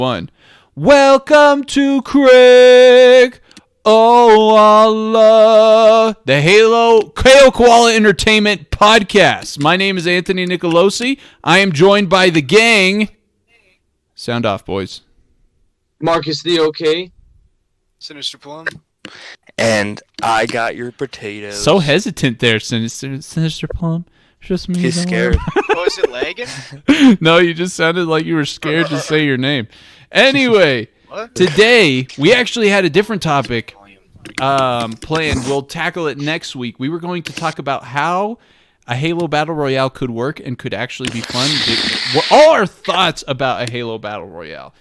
One. Welcome to Craigoala, the Halo Koala Entertainment podcast. My name is Anthony Nicolosi. I am joined by the gang. Sound off, boys. Marcus the OK. Sinister Plum. And I got your potatoes. So hesitant there, Sinister Plum. Just me. He's scared. Oh, is it lagging? No, you just sounded like you were scared to say your name. Anyway, What? today we actually had a different topic planned. We'll tackle it next week. We were going to talk about how a Halo Battle Royale could work and could actually be fun. All our thoughts about a Halo Battle Royale.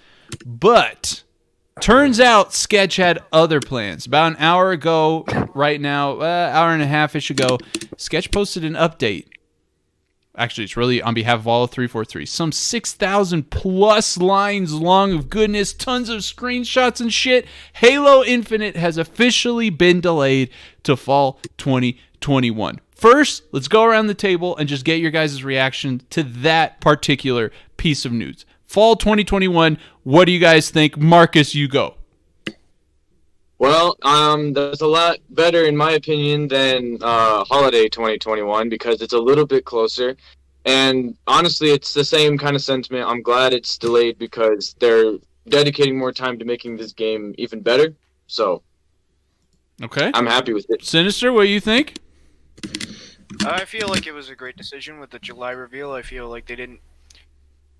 But turns out Sketch had other plans. About an hour ago, right now, hour and a half-ish ago, Sketch posted an update. Actually, it's really on behalf of all of 343. Some 6,000 plus lines long of goodness, tons of screenshots and shit. Halo Infinite has officially been delayed to fall 2021. First, let's go around the table and just get your guys' reaction to that particular piece of news. Fall 2021, what do you guys think? Marcus, you go. Well, that's a lot better in my opinion than holiday 2021 because it's a little bit closer. And honestly, it's the same kind of sentiment. I'm glad it's delayed because they're dedicating more time to making this game even better. So, Okay. I'm happy with it. Sinister, what do you think? I feel like it was a great decision with the July reveal. I feel like they didn't...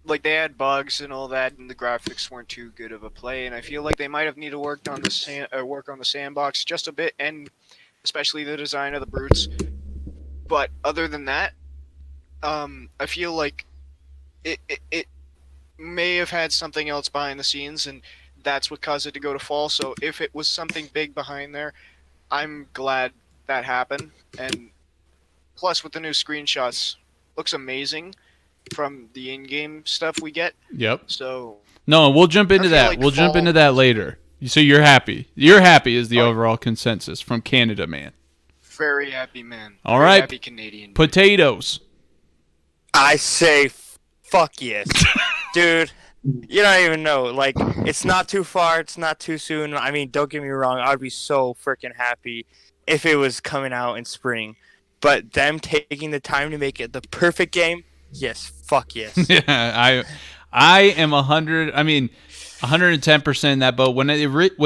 Like, they had bugs and all that, and the graphics weren't too good of a play, and I feel like they might have needed to work on the sandbox just a bit, and especially the design of the brutes. But other than that, I feel like it may have had something else behind the scenes, and that's what caused it to go to fall. So if it was something big behind there, I'm glad that happened. And plus, with the new screenshots, looks amazing from the in-game stuff we get. Yep. So No, we'll jump into I feel that. like We'll jump fall- into that later. So you're happy. You're happy is the overall consensus from Canada, man. very happy, man. All Very right. happy Canadian. Potatoes. I say fuck yes. Dude, you don't even know. Like, it's not too far. It's not too soon. I mean, don't get me wrong. I'd be so freaking happy if it was coming out in spring. But them taking the time to make it the perfect game, yes, fuck yes. Yeah, I am 110% in that boat. When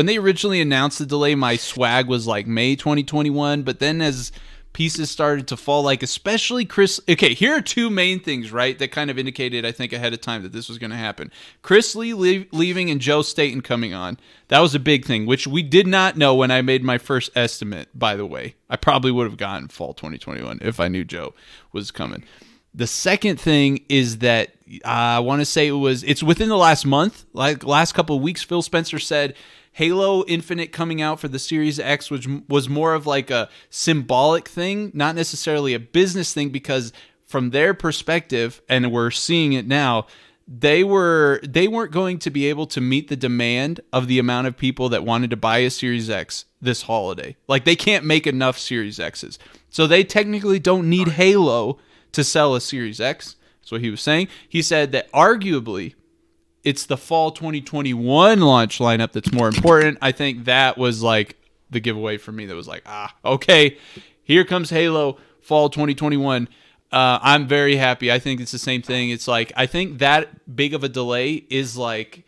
they originally announced the delay, my swag was like May 2021. But then as pieces started to fall, like especially Chris. Okay, here are two main things, right, that kind of indicated, I think, ahead of time that this was going to happen. Chris Lee leaving and Joe Staten coming on. That was a big thing, which we did not know when I made my first estimate, by the way. I probably would have gotten fall 2021 if I knew Joe was coming. The second thing is that I want to say it's within the last month, like last couple of weeks, Phil Spencer said Halo Infinite coming out for the Series X, which was more of like a symbolic thing, not necessarily a business thing, because from their perspective, and we're seeing it now, they weren't going to be able to meet the demand of the amount of people that wanted to buy a Series X this holiday. Like, they can't make enough Series X's. So they technically don't need Halo to sell a Series X. That's what he was saying. He said that arguably it's the fall 2021 launch lineup that's more important. I think that was like the giveaway for me. That was like, okay, here comes Halo fall 2021. I'm very happy. I think it's the same thing. It's like, I think that big of a delay is like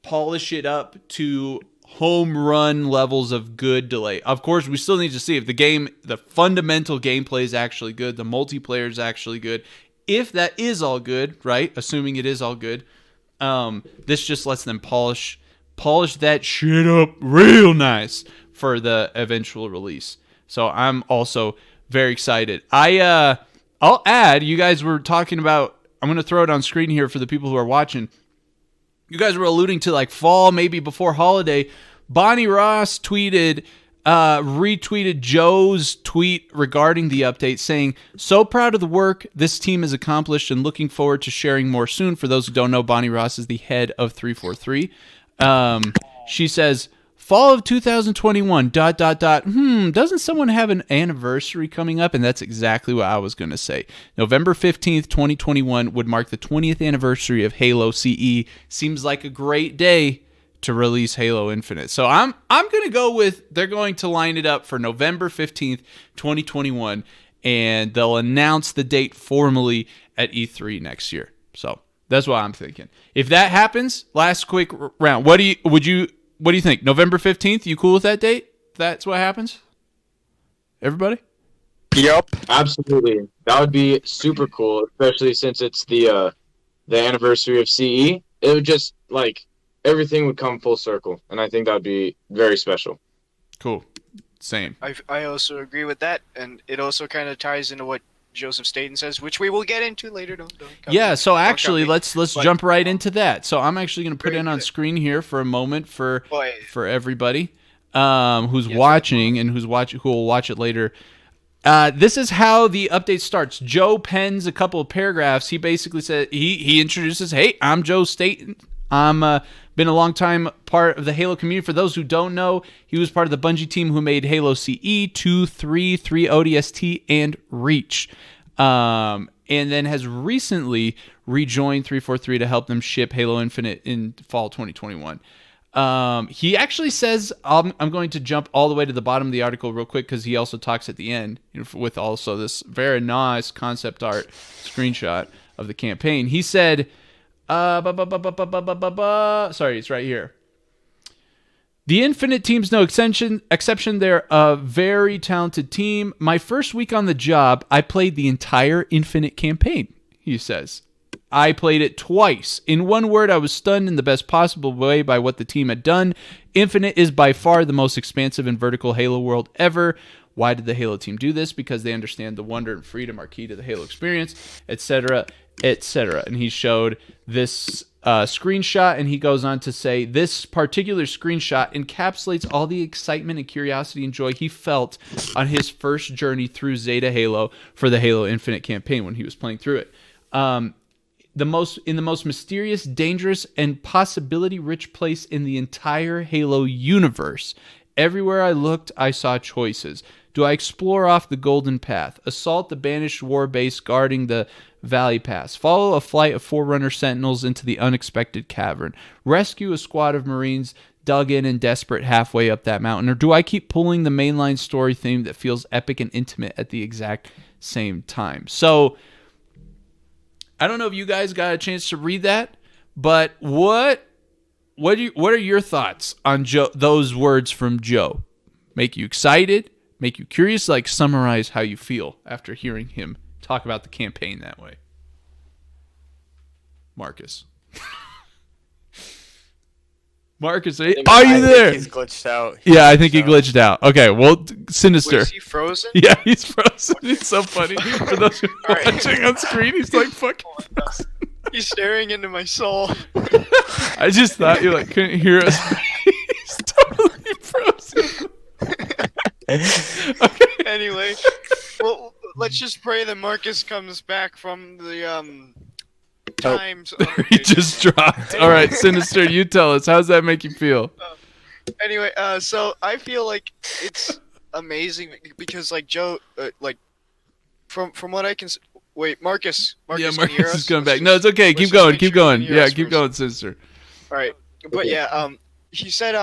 polish it up to home run levels of good delay. Of course, we still need to see if the fundamental gameplay is actually good, the multiplayer is actually good. If that is all good, right? Assuming it is all good, this just lets them polish that shit up real nice for the eventual release. So I'm also very excited. I'll add, you guys were talking about, I'm going to throw it on screen here for the people who are watching. You guys were alluding to like fall, maybe before holiday. Bonnie Ross retweeted Joe's tweet regarding the update, saying, "So proud of the work this team has accomplished and looking forward to sharing more soon." For those who don't know, Bonnie Ross is the head of 343. She says, Fall of 2021, ... Doesn't someone have an anniversary coming up? And that's exactly what I was going to say. November 15th, 2021 would mark the 20th anniversary of Halo CE. Seems like a great day to release Halo Infinite. So I'm going to go with they're going to line it up for November 15th, 2021, and they'll announce the date formally at E3 next year. So that's what I'm thinking. If that happens, last quick round. What do you think? November 15th, you cool with that date? That's what happens? Everybody? Yep. Absolutely. That would be super cool, especially since it's the anniversary of CE. It would just like everything would come full circle, and I think that would be very special. Cool. Same. I also agree with that, and it also kind of ties into what Joseph Staten says, which we will get into later. Don't yeah, so actually, let's jump right into that. So I'm actually going to put it on screen here for a moment for everybody who's watching and who will watch it later. This is how the update starts. Joe pens a couple of paragraphs. He basically said he introduces, "Hey, I'm Joe Staten. I'm been a long time part of the Halo community. For those who don't know, he was part of the Bungie team who made Halo CE, 2, 3, 3 ODST, and Reach. And then has recently rejoined 343 to help them ship Halo Infinite in fall 2021. He actually says, I'm going to jump all the way to the bottom of the article real quick because he also talks at the end with also this very nice concept art screenshot of the campaign. He said, sorry, it's right here. The Infinite team's no exception. They're a very talented team. My first week on the job, I played the entire Infinite campaign, he says. I played it twice. In one word, I was stunned in the best possible way by what the team had done. Infinite is by far the most expansive and vertical Halo world ever. Why did the Halo team do this? Because they understand the wonder and freedom are key to the Halo experience, etc., etc. And he showed this screenshot, and he goes on to say, this particular screenshot encapsulates all the excitement and curiosity and joy he felt on his first journey through Zeta Halo for the Halo Infinite campaign when he was playing through it. In the most mysterious, dangerous, and possibility-rich place in the entire Halo universe. Everywhere I looked, I saw choices. Do I explore off the Golden Path? Assault the banished war base guarding the Valley Pass? Follow a flight of Forerunner Sentinels into the unexpected cavern? Rescue a squad of Marines dug in and desperate halfway up that mountain? Or do I keep pulling the mainline story theme that feels epic and intimate at the exact same time? So, I don't know if you guys got a chance to read that, but what are your thoughts on those words from Joe? Make you excited? Make you curious? Like, summarize how you feel after hearing him talk about the campaign that way. Marcus. Marcus, are you there? He's glitched out. Yeah, I think he glitched out. Okay, well, Sinister. Wait, is he frozen? Yeah, he's frozen. It's so funny. For those who are watching on screen, he's like, fucking frozen. He's staring into my soul. I just thought you couldn't hear us. He's totally frozen. Okay. Anyway, well, let's just pray that Marcus comes back from the times. He just dropped. All right, Sinister, you tell us. How's that make you feel? Anyway, so I feel like it's amazing because Joe, from what I can. Wait, Marcus. Yeah, can you hear Marcus us? is coming back. No, it's okay. Keep going. Keep going. Yeah, keep going, Sinister. All right, but yeah, he said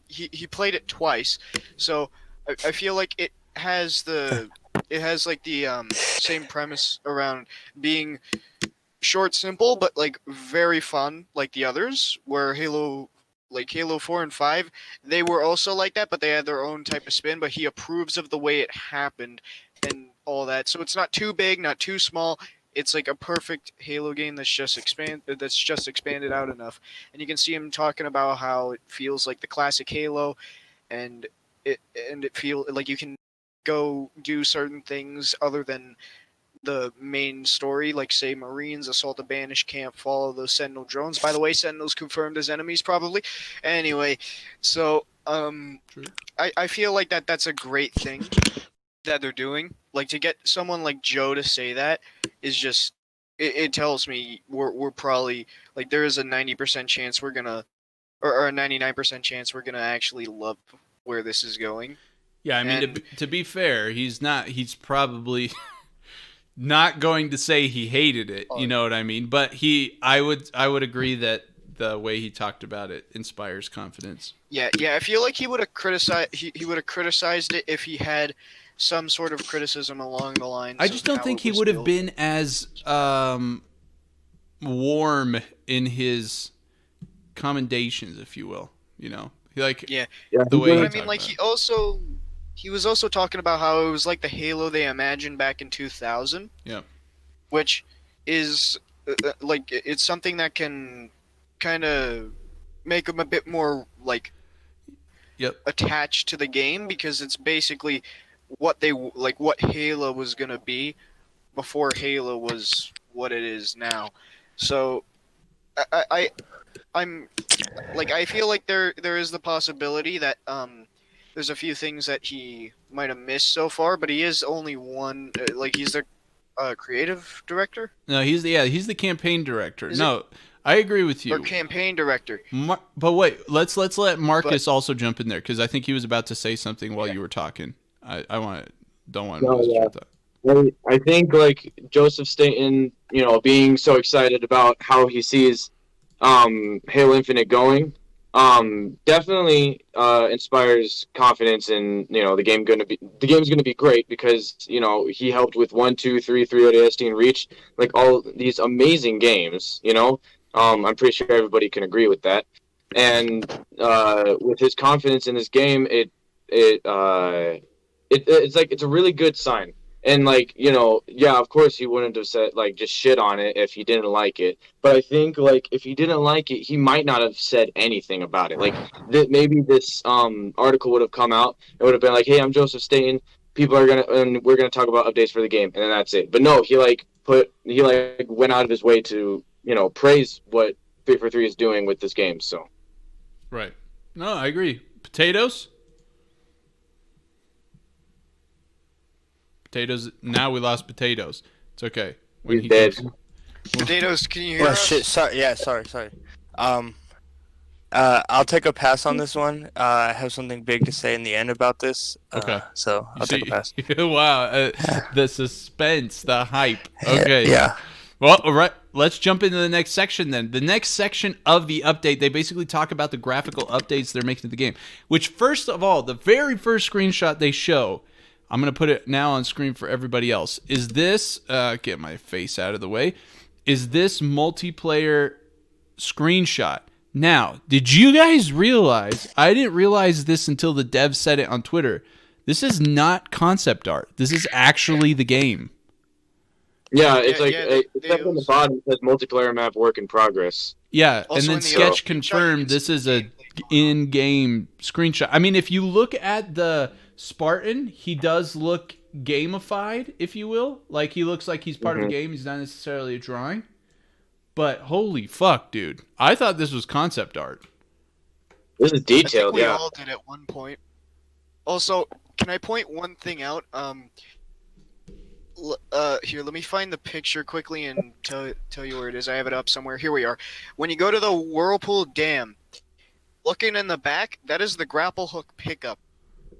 he played it twice, so I feel like it has the same premise around being short, simple, but very fun, like the others. Where Halo 4 and 5, they were also like that, but they had their own type of spin. But he approves of the way it happened and all that. So it's not too big, not too small. It's like a perfect Halo game that's just expanded out enough. And you can see him talking about how it feels like the classic Halo, and it feels like you can go do certain things other than the main story, like say Marines assault a banished camp, follow those Sentinel drones. By the way, Sentinels confirmed as enemies probably. Anyway, so I feel like that's a great thing that they're doing. Like, to get someone like Joe to say that is just it tells me we're probably there is a 90% chance we're gonna or a 99% chance we're gonna actually love where this is going. Yeah, I mean, And- to be fair, he's probably not going to say he hated it. You know what I mean? But I would agree that the way he talked about it inspires confidence. Yeah. I feel like he would have criticized. He would have criticized it if he had some sort of criticism along the lines. I just don't think he would have been as warm in his commendations, if you will. You know, Yeah. the way. But I mean, like he was also talking about how it was like the Halo they imagined back in 2000. Yeah. Which is like it's something that can kind of make them a bit more like attached to the game, because it's basically what Halo was gonna be before Halo was what it is now. So I'm like, I feel like there is the possibility that there's a few things that he might have missed so far, but he is only one. Like, he's the creative director. No, he's the campaign director. I agree with you. Or campaign director. But wait, let's let Marcus also jump in there, because I think he was about to say something while you were talking. I don't want to. I think like Joseph Staten, being so excited about how he sees Halo Infinite going, definitely inspires confidence in the game's gonna be great, because he helped with 1, 2, 3 ODST and Reach, like all these amazing games. I'm pretty sure everybody can agree with that. And with his confidence in this game, it's like it's a really good sign. And like, of course he wouldn't have said like just shit on it if he didn't like it. But I think like if he didn't like it, he might not have said anything about it. Like maybe this article would have come out. It would have been like, hey, I'm Joseph Staten. We're gonna talk about updates for the game, and then that's it. But no, he went out of his way to praise what 343 is doing with this game. So right. No, I agree. Potatoes. Now we lost Potatoes. It's okay. When he's dead. Potatoes, can you hear us? Shit, sorry. Yeah, sorry. I'll take a pass on this one. I have something big to say in the end about this. Okay. So I'll take a pass. Wow. The suspense, the hype. Okay. Yeah. Well, all right. Let's jump into the next section then. The next section of the update, they basically talk about the graphical updates they're making to the game. Which, first of all, the very first screenshot they show, I'm going to put it now on screen for everybody else. Is this, get my face out of the way, is this multiplayer screenshot. Now, did you guys realize, I didn't realize this until the dev said it on Twitter, this is not concept art. This is actually the game. Yeah, it's except on the bottom it says multiplayer map work in progress. Yeah, Also and then Sketch confirmed this is a in-game screenshot. I mean, if you look at the Spartan, he does look gamified, if you will. Like, he looks like he's part of the game. He's not necessarily a drawing. But holy fuck, dude. I thought this was concept art. This is detailed, we all did at one point. Also, can I point one thing out? Here, let me find the picture quickly and tell you where it is. I have it up somewhere. Here we are. When you go to the Whirlpool Dam, looking in the back, that is the grapple hook pickup.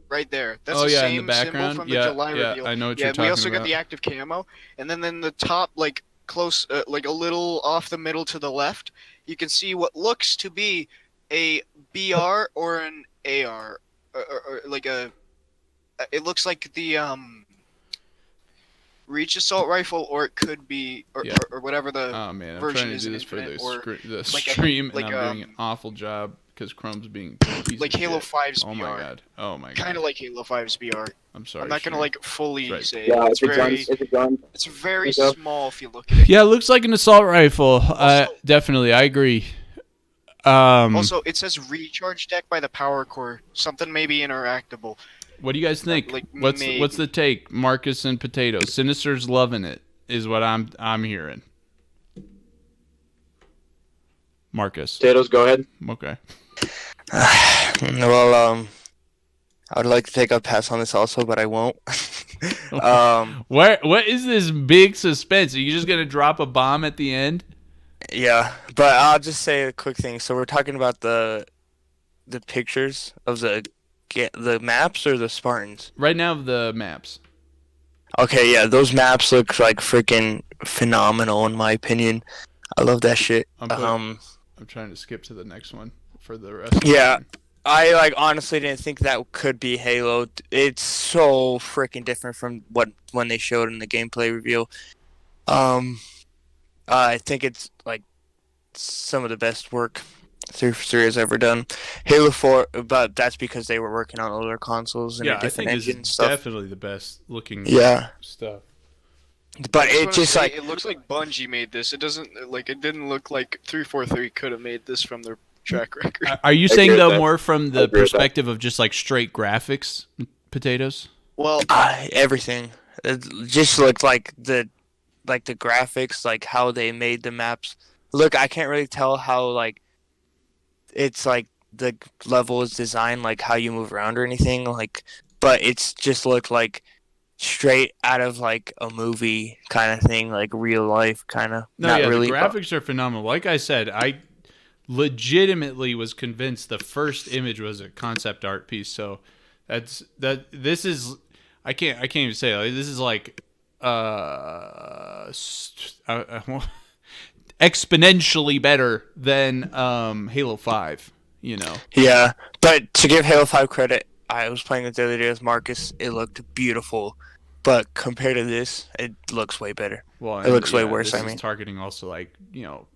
Right there. That's the same in the background. symbol from the July reveal. I know what you're talking about. We also got the active camo, and then in the top, like close, like a little off the middle to the left, you can see what looks to be a BR or an AR, or like a. It looks like the Reach assault rifle, or it could be, or whatever the oh man, I'm version trying to is do this for the stream, and I'm doing an awful job because Chrome's being like Halo 5's BR. Oh my god. Kind of like Halo 5's BR. I'm sorry. I'm not gonna like fully say it. Yeah, it's very small if you look at it. Yeah, it looks like an assault rifle. Definitely, I agree. Also, it says recharge deck by the power core. Something maybe interactable. What do you guys think? What's the take, Marcus and Potatoes? Sinister's loving it, is what I'm hearing. Marcus. Potatoes, go ahead. Okay. Well, I would like to take a pass on this also, but I won't. What is this big suspense? Are you just gonna drop a bomb at the end? Yeah, but I'll just say a quick thing. So we're talking about the pictures of the maps or the Spartans. Right now, the maps. Okay, yeah, those maps look like freaking phenomenal in my opinion. I love that shit. I'm trying to skip to the next one for the rest of the Yeah, screen. I like honestly didn't think that could be Halo. It's so freaking different from what when they showed in the gameplay reveal. Um, I think it's like some of the best work 343 has ever done. Halo 4, but that's because they were working on older consoles and a Yeah, I different think this engine and is stuff. definitely the best looking Yeah, stuff. but I it wanna just say, like it looks like Bungie made this. It doesn't like it didn't look like 343 could have made this from their track record. Are you I saying agree with though that. more from I the agree with that. perspective of just like straight graphics, potatoes? Well, everything. It just looked like the graphics, like how they made the maps. Look, I can't really tell how like it's like the level is designed, like how you move around or anything, like, but it's just looked like straight out of like a movie kind of thing, like real life kind of. No, Not yeah, the really, but graphics are phenomenal. Like I said, I legitimately was convinced the first image was a concept art piece. So this is I can't even say it. This is like exponentially better than Halo 5, you know. yeah. But to give Halo 5 credit, I was playing it the other day with Marcus. It looked beautiful, but compared to this, it looks way better. Well, It and looks way yeah, worse. this I is mean, targeting also like, you know,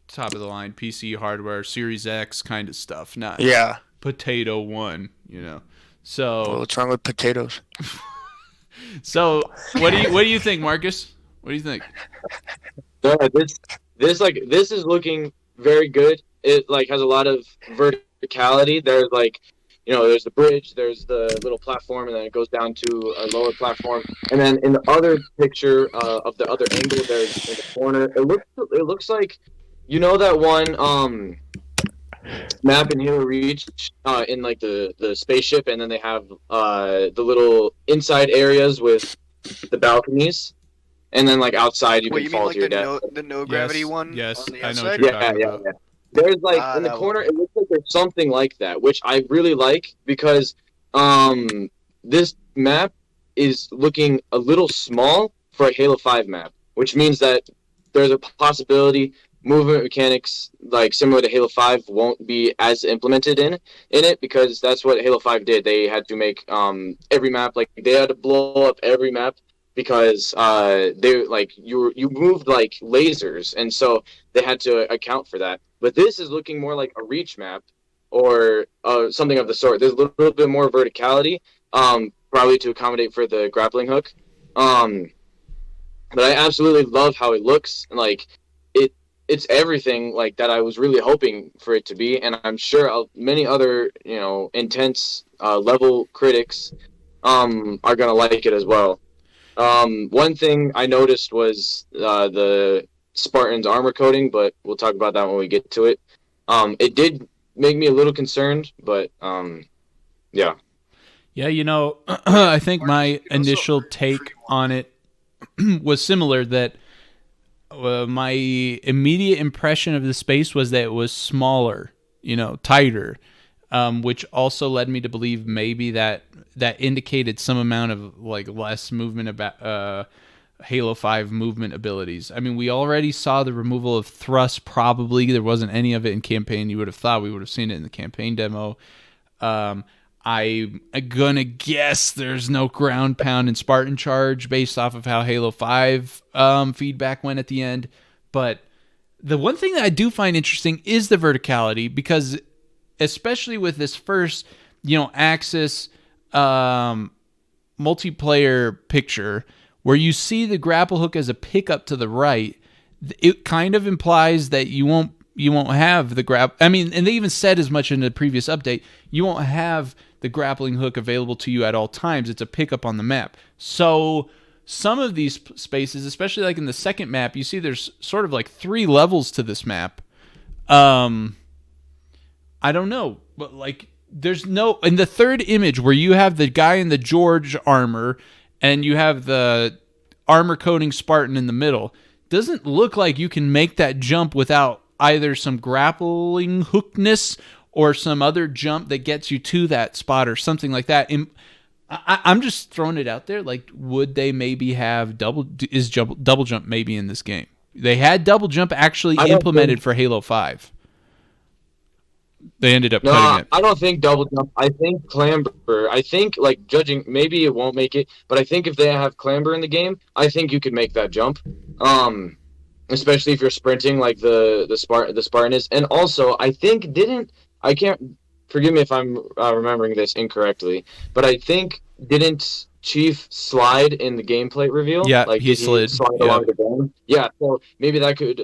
top of the line PC hardware, Series X kind of stuff, not yeah. potato one, you know. Well, So what's wrong with potatoes? what do you think, Marcus? What do you think? No, this is looking very good. It like has a lot of verticality. There's like, there's the bridge, there's the little platform, and then it goes down to a lower platform. And then in the other picture of the other angle, there's in the corner. It looks like, that one map in Halo Reach in like the spaceship, and then they have the little inside areas with the balconies, and then like outside you what can you mean fall like to your death. the no gravity one Yes, on the I know what outside? you're Yeah, talking yeah, about. yeah. There's like Ah, in the that corner, it looks like there's something like that, which I really like because this map is looking a little small for a Halo 5 map, which means that there's a possibility movement mechanics like similar to Halo 5 won't be as implemented in it because that's what Halo 5 did. They had to make every map, like they had to blow up every map because they like you moved like lasers, and so they had to account for that. But this is looking more like a reach map or something of the sort. There's a little bit more verticality, probably to accommodate for the grappling hook. But I absolutely love how it looks. Like it's everything like that I was really hoping for it to be, and I'm sure many other intense level critics are gonna like it as well. One thing I noticed was the Spartans armor coating, but we'll talk about that when we get to it. It did make me a little concerned, but yeah. Yeah, I think my You can also initial earn take free on it was similar that my immediate impression of the space was that it was smaller, tighter, which also led me to believe maybe that indicated some amount of like less movement about Halo 5 movement abilities. I mean, we already saw the removal of thrust. Probably there wasn't any of it in campaign. You would have thought we would have seen it in the campaign demo. I'm gonna guess there's no ground pound and Spartan charge based off of how Halo 5 feedback went at the end. But the one thing that I do find interesting is the verticality, because especially with this first, Axis multiplayer picture where you see the grapple hook as a pickup to the right, it kind of implies that you won't have the grab. I mean, and they even said as much in the previous update. You won't have the grappling hook available to you at all times. It's a pickup on the map. So some of these spaces, especially like in the second map, you see there's sort of like 3 levels to this map. I don't know, but like there's no in the third image where you have the guy in the George armor and you have the armor coating Spartan in the middle. doesn't look like you can make that jump without either some grappling hookness or some other jump that gets you to that spot or something like that. I'm just throwing it out there. Like, would they maybe have double jump maybe in this game? They had double jump actually implemented for Halo 5. They ended up cutting it. I don't think double jump. I think clamber. I think, like, judging, maybe it won't make it, but I think if they have clamber in the game, I think you could make that jump. Especially if you're sprinting like the Spartan is. And also, I think I can't, forgive me if I'm remembering this incorrectly, but I think didn't Chief slide in the gameplay reveal? Yeah, like, he slid along the ground. Yeah, so maybe that could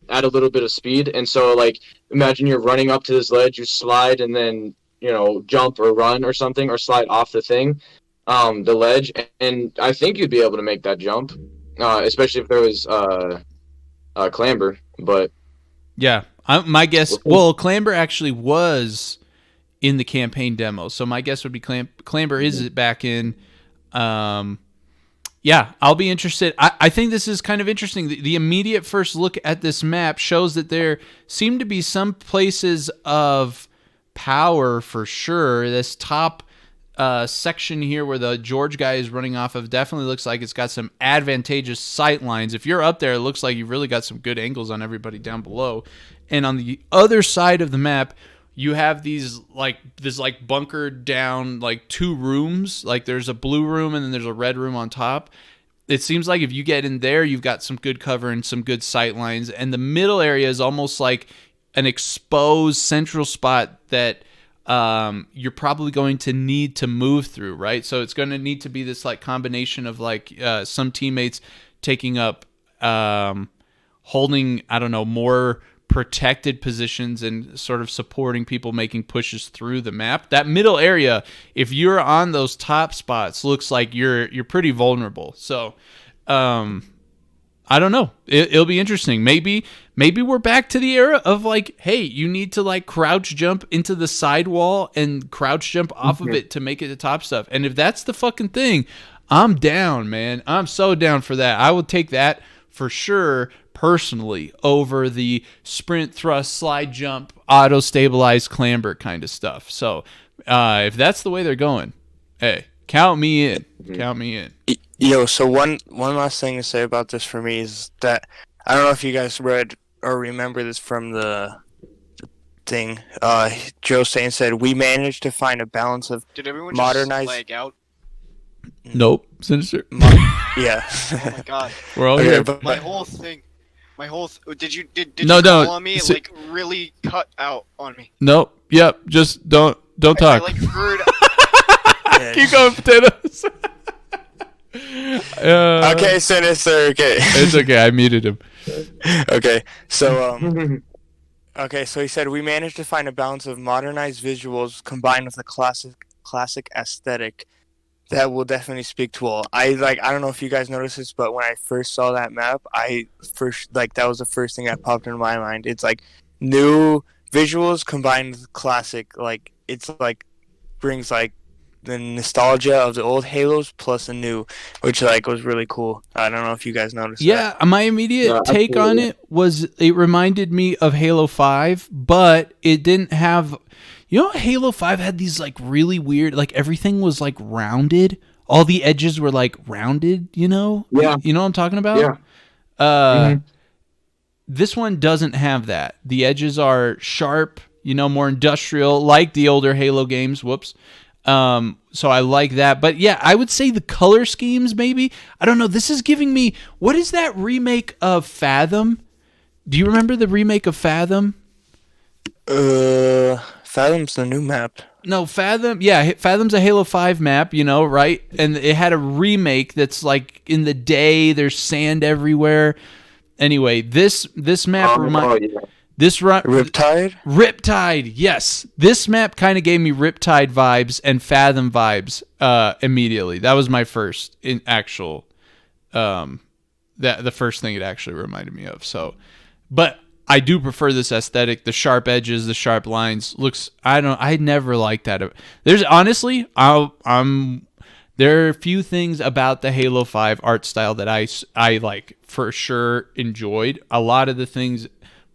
add a little bit of speed. And so, like, imagine you're running up to this ledge, you slide, and then, you know, jump or run or something, or slide off the thing, the ledge, and I think you'd be able to make that jump, especially if there was clamber. But yeah, my guess. Well, clamber actually was in the campaign demo, so my guess would be clamber is back in. Yeah, I'll be interested. I think this is kind of interesting. The immediate first look at this map shows that there seem to be some places of power for sure. This top section here where the George guy is running off of definitely looks like it's got some advantageous sight lines. If you're up there, it looks like you've really got some good angles on everybody down below. And on the other side of the map, you have this bunkered down like two rooms. Like there's a blue room and then there's a red room on top. It seems like if you get in there, you've got some good cover and some good sight lines. And the middle area is almost like an exposed central spot that you're probably going to need to move through, right? So it's going to need to be this like combination of like some teammates taking up, holding, I don't know, more protected positions and sort of supporting people making pushes through the map. That middle area, if you're on those top spots, looks like you're pretty vulnerable. So I don't know. It'll be interesting. Maybe we're back to the era of like, hey, you need to like crouch jump into the sidewall and crouch jump off of it to make it to top stuff. And if that's the fucking thing, I'm down, man. I'm so down for that. I would take that for sure personally over the sprint, thrust, slide, jump, auto stabilize, clamber kind of stuff. So if that's the way they're going, hey, count me in. Count me in. Yo, so one last thing to say about this for me is that I don't know if you guys read or remember this from the thing. Joe Stain said we managed to find a balance of Did everyone modernized. just lag out? Nope, Sinister. Yeah. Oh my god. We're all Okay, here. but My whole thing. Did you No, call don't. on me? It like really cut out on me. Nope. Yep. Just don't I talk. like heard. Keep going, potatoes. Okay, Sinister. Okay. It's okay. I muted him. Okay, so okay, so he said we managed to find a balance of modernized visuals combined with a classic aesthetic that will definitely speak to all. I don't know if you guys noticed this, but when I first saw that map, that was the first thing that popped into my mind. It's like new visuals combined with classic. Like it's like brings like the nostalgia of the old Halos plus the new, which like was really cool. I don't know if you guys noticed. Yeah, my immediate take on it was it reminded me of Halo 5, but it didn't have. You know, Halo 5 had these like really weird, like everything was like rounded. All the edges were like rounded. You know. Yeah. You know what I'm talking about? Yeah. This one doesn't have that. The edges are sharp. You know, more industrial, like the older Halo games. Whoops. So I like that. But yeah, I would say the color schemes maybe. I don't know. This is giving me, what is that remake of Fathom? Do you remember the remake of Fathom? Fathom's the new map. No, Fathom. Yeah, Fathom's a Halo 5 map, you know, right? And it had a remake that's like in the day, there's sand everywhere. Anyway, this map Riptide? Riptide, yes. This map kind of gave me Riptide vibes and Fathom vibes immediately. That was my first the first thing it actually reminded me of. So, but I do prefer this aesthetic, the sharp edges, the sharp lines. I never liked that. There's honestly, I'm There are a few things about the Halo 5 art style that I like for sure enjoyed. A lot of the things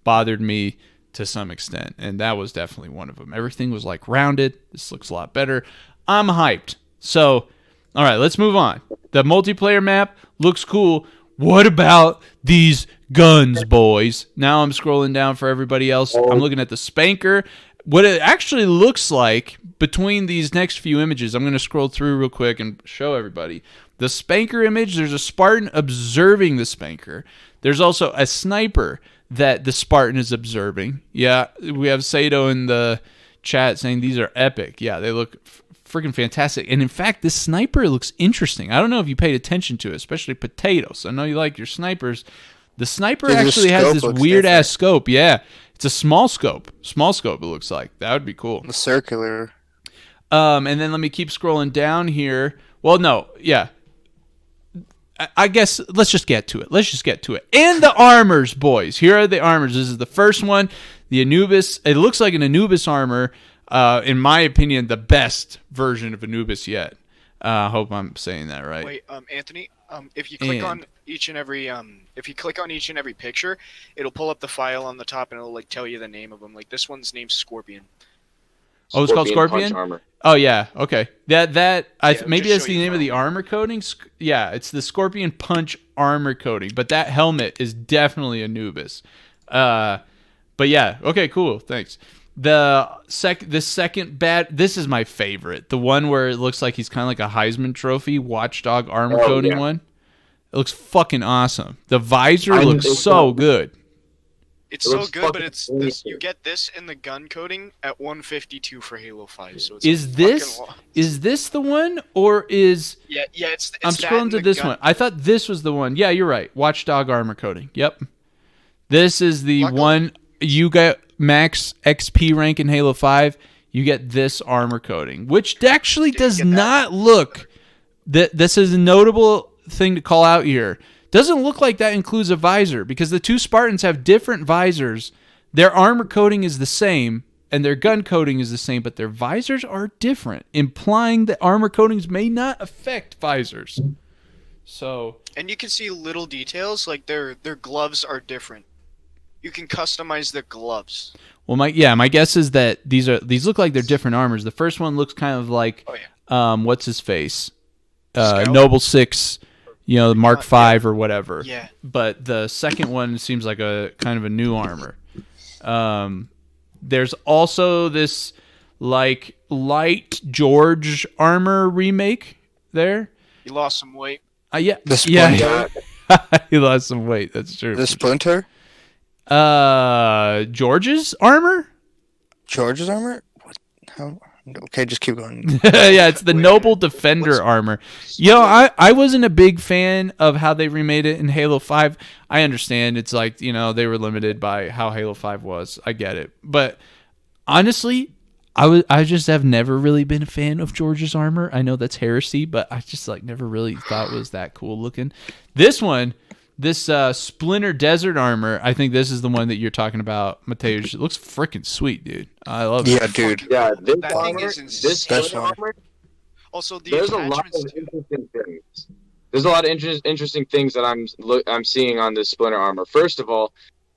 bothered me to some extent, and that was definitely one of them. Everything was like rounded. This looks a lot better. I'm hyped. So, all right, let's move on. The multiplayer map looks cool. What about these guns, boys? Now I'm scrolling down for everybody else. I'm looking at the Spanker. What it actually looks like between these next few images, I'm going to scroll through real quick and show everybody. The Spanker image, there's a Spartan observing the Spanker. There's also a sniper that the Spartan is observing. Yeah, we have Sato in the chat saying these are epic. Yeah, they look freaking fantastic. And in fact, this sniper looks interesting. I don't know if you paid attention to it, especially Potatoes. I know you like your snipers. The sniper actually has this weird-ass scope. Yeah, it's a small scope. Small scope, it looks like. That would be cool. The circular. And then let me keep scrolling down here. Well, no, yeah. I guess let's just get to it. And the armors, boys. Here are the armors. This is the first one. The Anubis. It looks like an Anubis armor. In my opinion, the best version of Anubis yet. Hope I'm saying that right. Wait, Anthony. If you click on each and every picture, it'll pull up the file on the top and it'll like tell you the name of them. Like this one's named Scorpion. Oh, it's called Scorpion? Armor. Oh yeah, okay. Maybe that's the name of the armor. armor coating. Yeah, it's the Scorpion Punch armor coating. But that helmet is definitely Anubis. But yeah, okay, cool. Thanks. The second this is my favorite. The one where it looks like he's kind of like a Heisman Trophy Watchdog armor coating one. It looks fucking awesome. The visor looks so good. It's so good, but it's this. You get this in the gun coating at 152 for Halo 5. So it's is this the one or is? Yeah. It's I'm scrolling to this one. I thought this was the one. Yeah, you're right. Watchdog armor coating. Yep. This is the one you get max XP rank in Halo 5. You get this armor coating, which actually does not look. This is a notable thing to call out here. Doesn't look like that includes a visor because the two Spartans have different visors. Their armor coating is the same and their gun coating is the same, but their visors are different, implying that armor coatings may not affect visors. So, and you can see little details like their gloves are different. You can customize the gloves. Well, my guess is that these look like they're different armors. The first one looks kind of like what's his face? Noble 6. Mark 5 or whatever. Yeah. But the second one seems like a kind of a new armor. There's also this like light George armor remake there. He lost some weight. Yeah. The Splinter. Yeah. He lost some weight. That's true. The Splinter. George's armor. George's armor. What? How? Okay, just keep going. Yeah, it's the Noble Defender armor. I wasn't a big fan of how they remade it in Halo 5. I understand it's like, they were limited by how Halo 5 was. I get it. But honestly, I just have never really been a fan of George's armor. I know that's heresy, but I just never really thought it was that cool looking. This one, this Splinter Desert armor, I think this is the one that you're talking about, Mateusz. It looks freaking sweet, dude. I love it. Yeah, dude. Yeah, this That armor, thing is insane. this armor, Also, the there's a lot of attachments too. interesting things. There's a lot of interesting things that I'm seeing on this Splinter armor. First of all,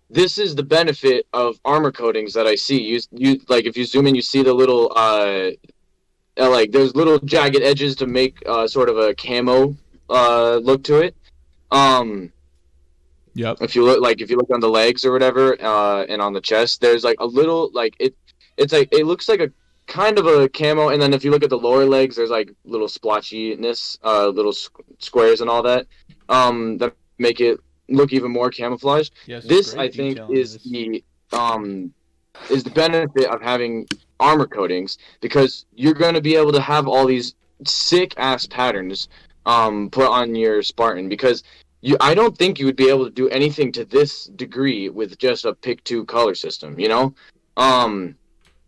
this is the benefit of armor coatings that I see. You like if you zoom in, you see the little there's little jagged edges to make sort of a camo look to it. Yep. If you look on the legs or whatever, and on the chest, there's like a little it looks like a kind of a camo, and then if you look at the lower legs, there's like little splotchiness, little squares and all that, that make it look even more camouflaged. Yes, this I think is the benefit of having armor coatings, because you're going to be able to have all these sick ass patterns put on your Spartan, because I don't think you would be able to do anything to this degree with just a pick 2 color system,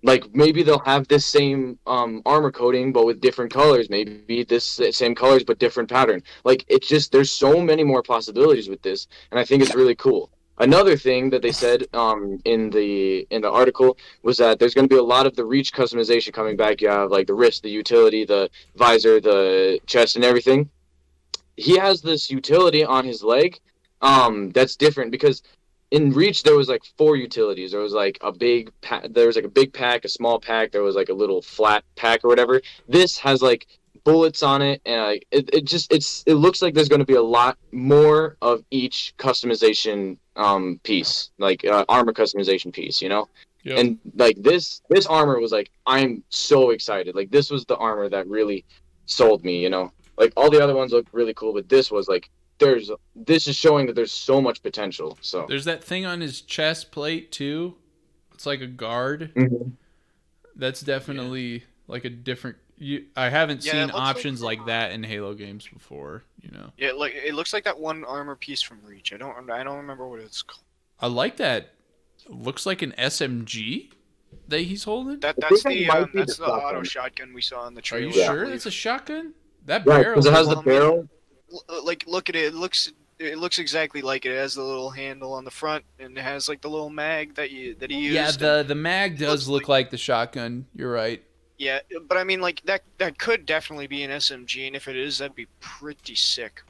like maybe they'll have this same armor coating but with different colors, maybe this same colors but different pattern. Like it's just, there's so many more possibilities with this, and I think it's really cool. Another thing that they said in the article was that there's going to be a lot of the Reach customization coming back. You have like the wrist, the utility, the visor, the chest, and everything. He has this utility on his leg that's different because in Reach there was like 4 utilities. There was like a big there was like a big pack, a small pack, there was like a little flat pack or whatever. This has like bullets on it, and like it looks like there's going to be a lot more of each customization piece, like armor customization piece, you know. Yep. And like this armor was like, I'm so excited. Like this was the armor that really sold me, you know. Like all the other ones looked really cool, but this was like this is showing that there's so much potential. So There's that thing on his chest plate too. It's like a guard. Mhm. That's definitely like a different. I haven't Yeah, seen it looks options like- like that in Halo games before. You know, Yeah, like it looks like that one armor piece from Reach. I don't remember what it's called. I like that. Looks like an SMG that he's holding. That's think that the might be that's the the auto shotgun. shotgun we saw in the Are trailer. you I sure believe. that's a shotgun? That right, barrel. because it has the Well, barrel. Like look at it. It looks exactly like it. It has the little handle on the front, and it has like the little mag that he used. Yeah, the mag does looks look like the shotgun. You're right. Yeah, but I mean, like that could definitely be an SMG, and if it is, that'd be pretty sick.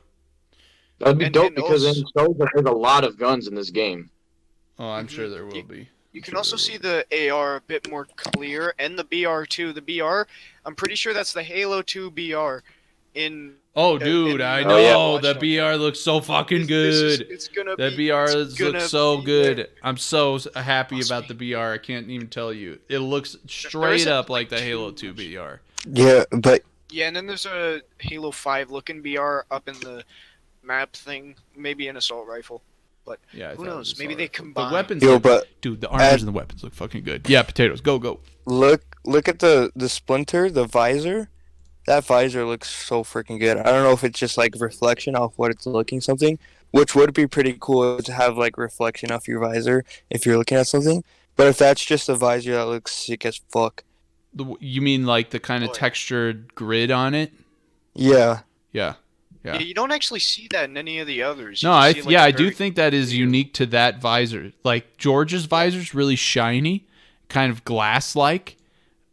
That'd be And- dope and because also- it shows that there's a lot of guns in this game. Oh, I'm Mhm. sure there will be. You can Sure also there see the AR a bit more clear, and the BR too. The BR, I'm pretty sure that's the Halo 2 BR. Oh, dude, in, I uh, know. yeah. Watch The Dogs. BR looks so fucking This is- good. it's gonna The be. BR it's gonna looks so be good. there. I'm so happy Must about be. the BR. I can't even tell you. It looks There straight isn't, up like the too Halo 2 much. BR. Yeah, but Yeah, and then there's a Halo 5 looking BR up in the map thing, maybe an assault rifle. Yeah, I Who thought it knows? was Maybe all they right. combine. The weapons, yo, look, but dude, the armors and the weapons look fucking good. Yeah, potatoes, go. look at the Splinter, the visor. That visor looks so freaking good. I don't know if it's just like reflection off what it's looking something, which would be pretty cool to have like reflection off your visor if you're looking at something. But if that's just a visor that looks sick as fuck. You mean like the kind of Oh, yeah. textured grid on it? Yeah. Yeah. Yeah, you don't actually see that in any of the others. You No, just see, like, a I do very- think that is unique to that visor. Like George's visor's really shiny, kind of glass-like.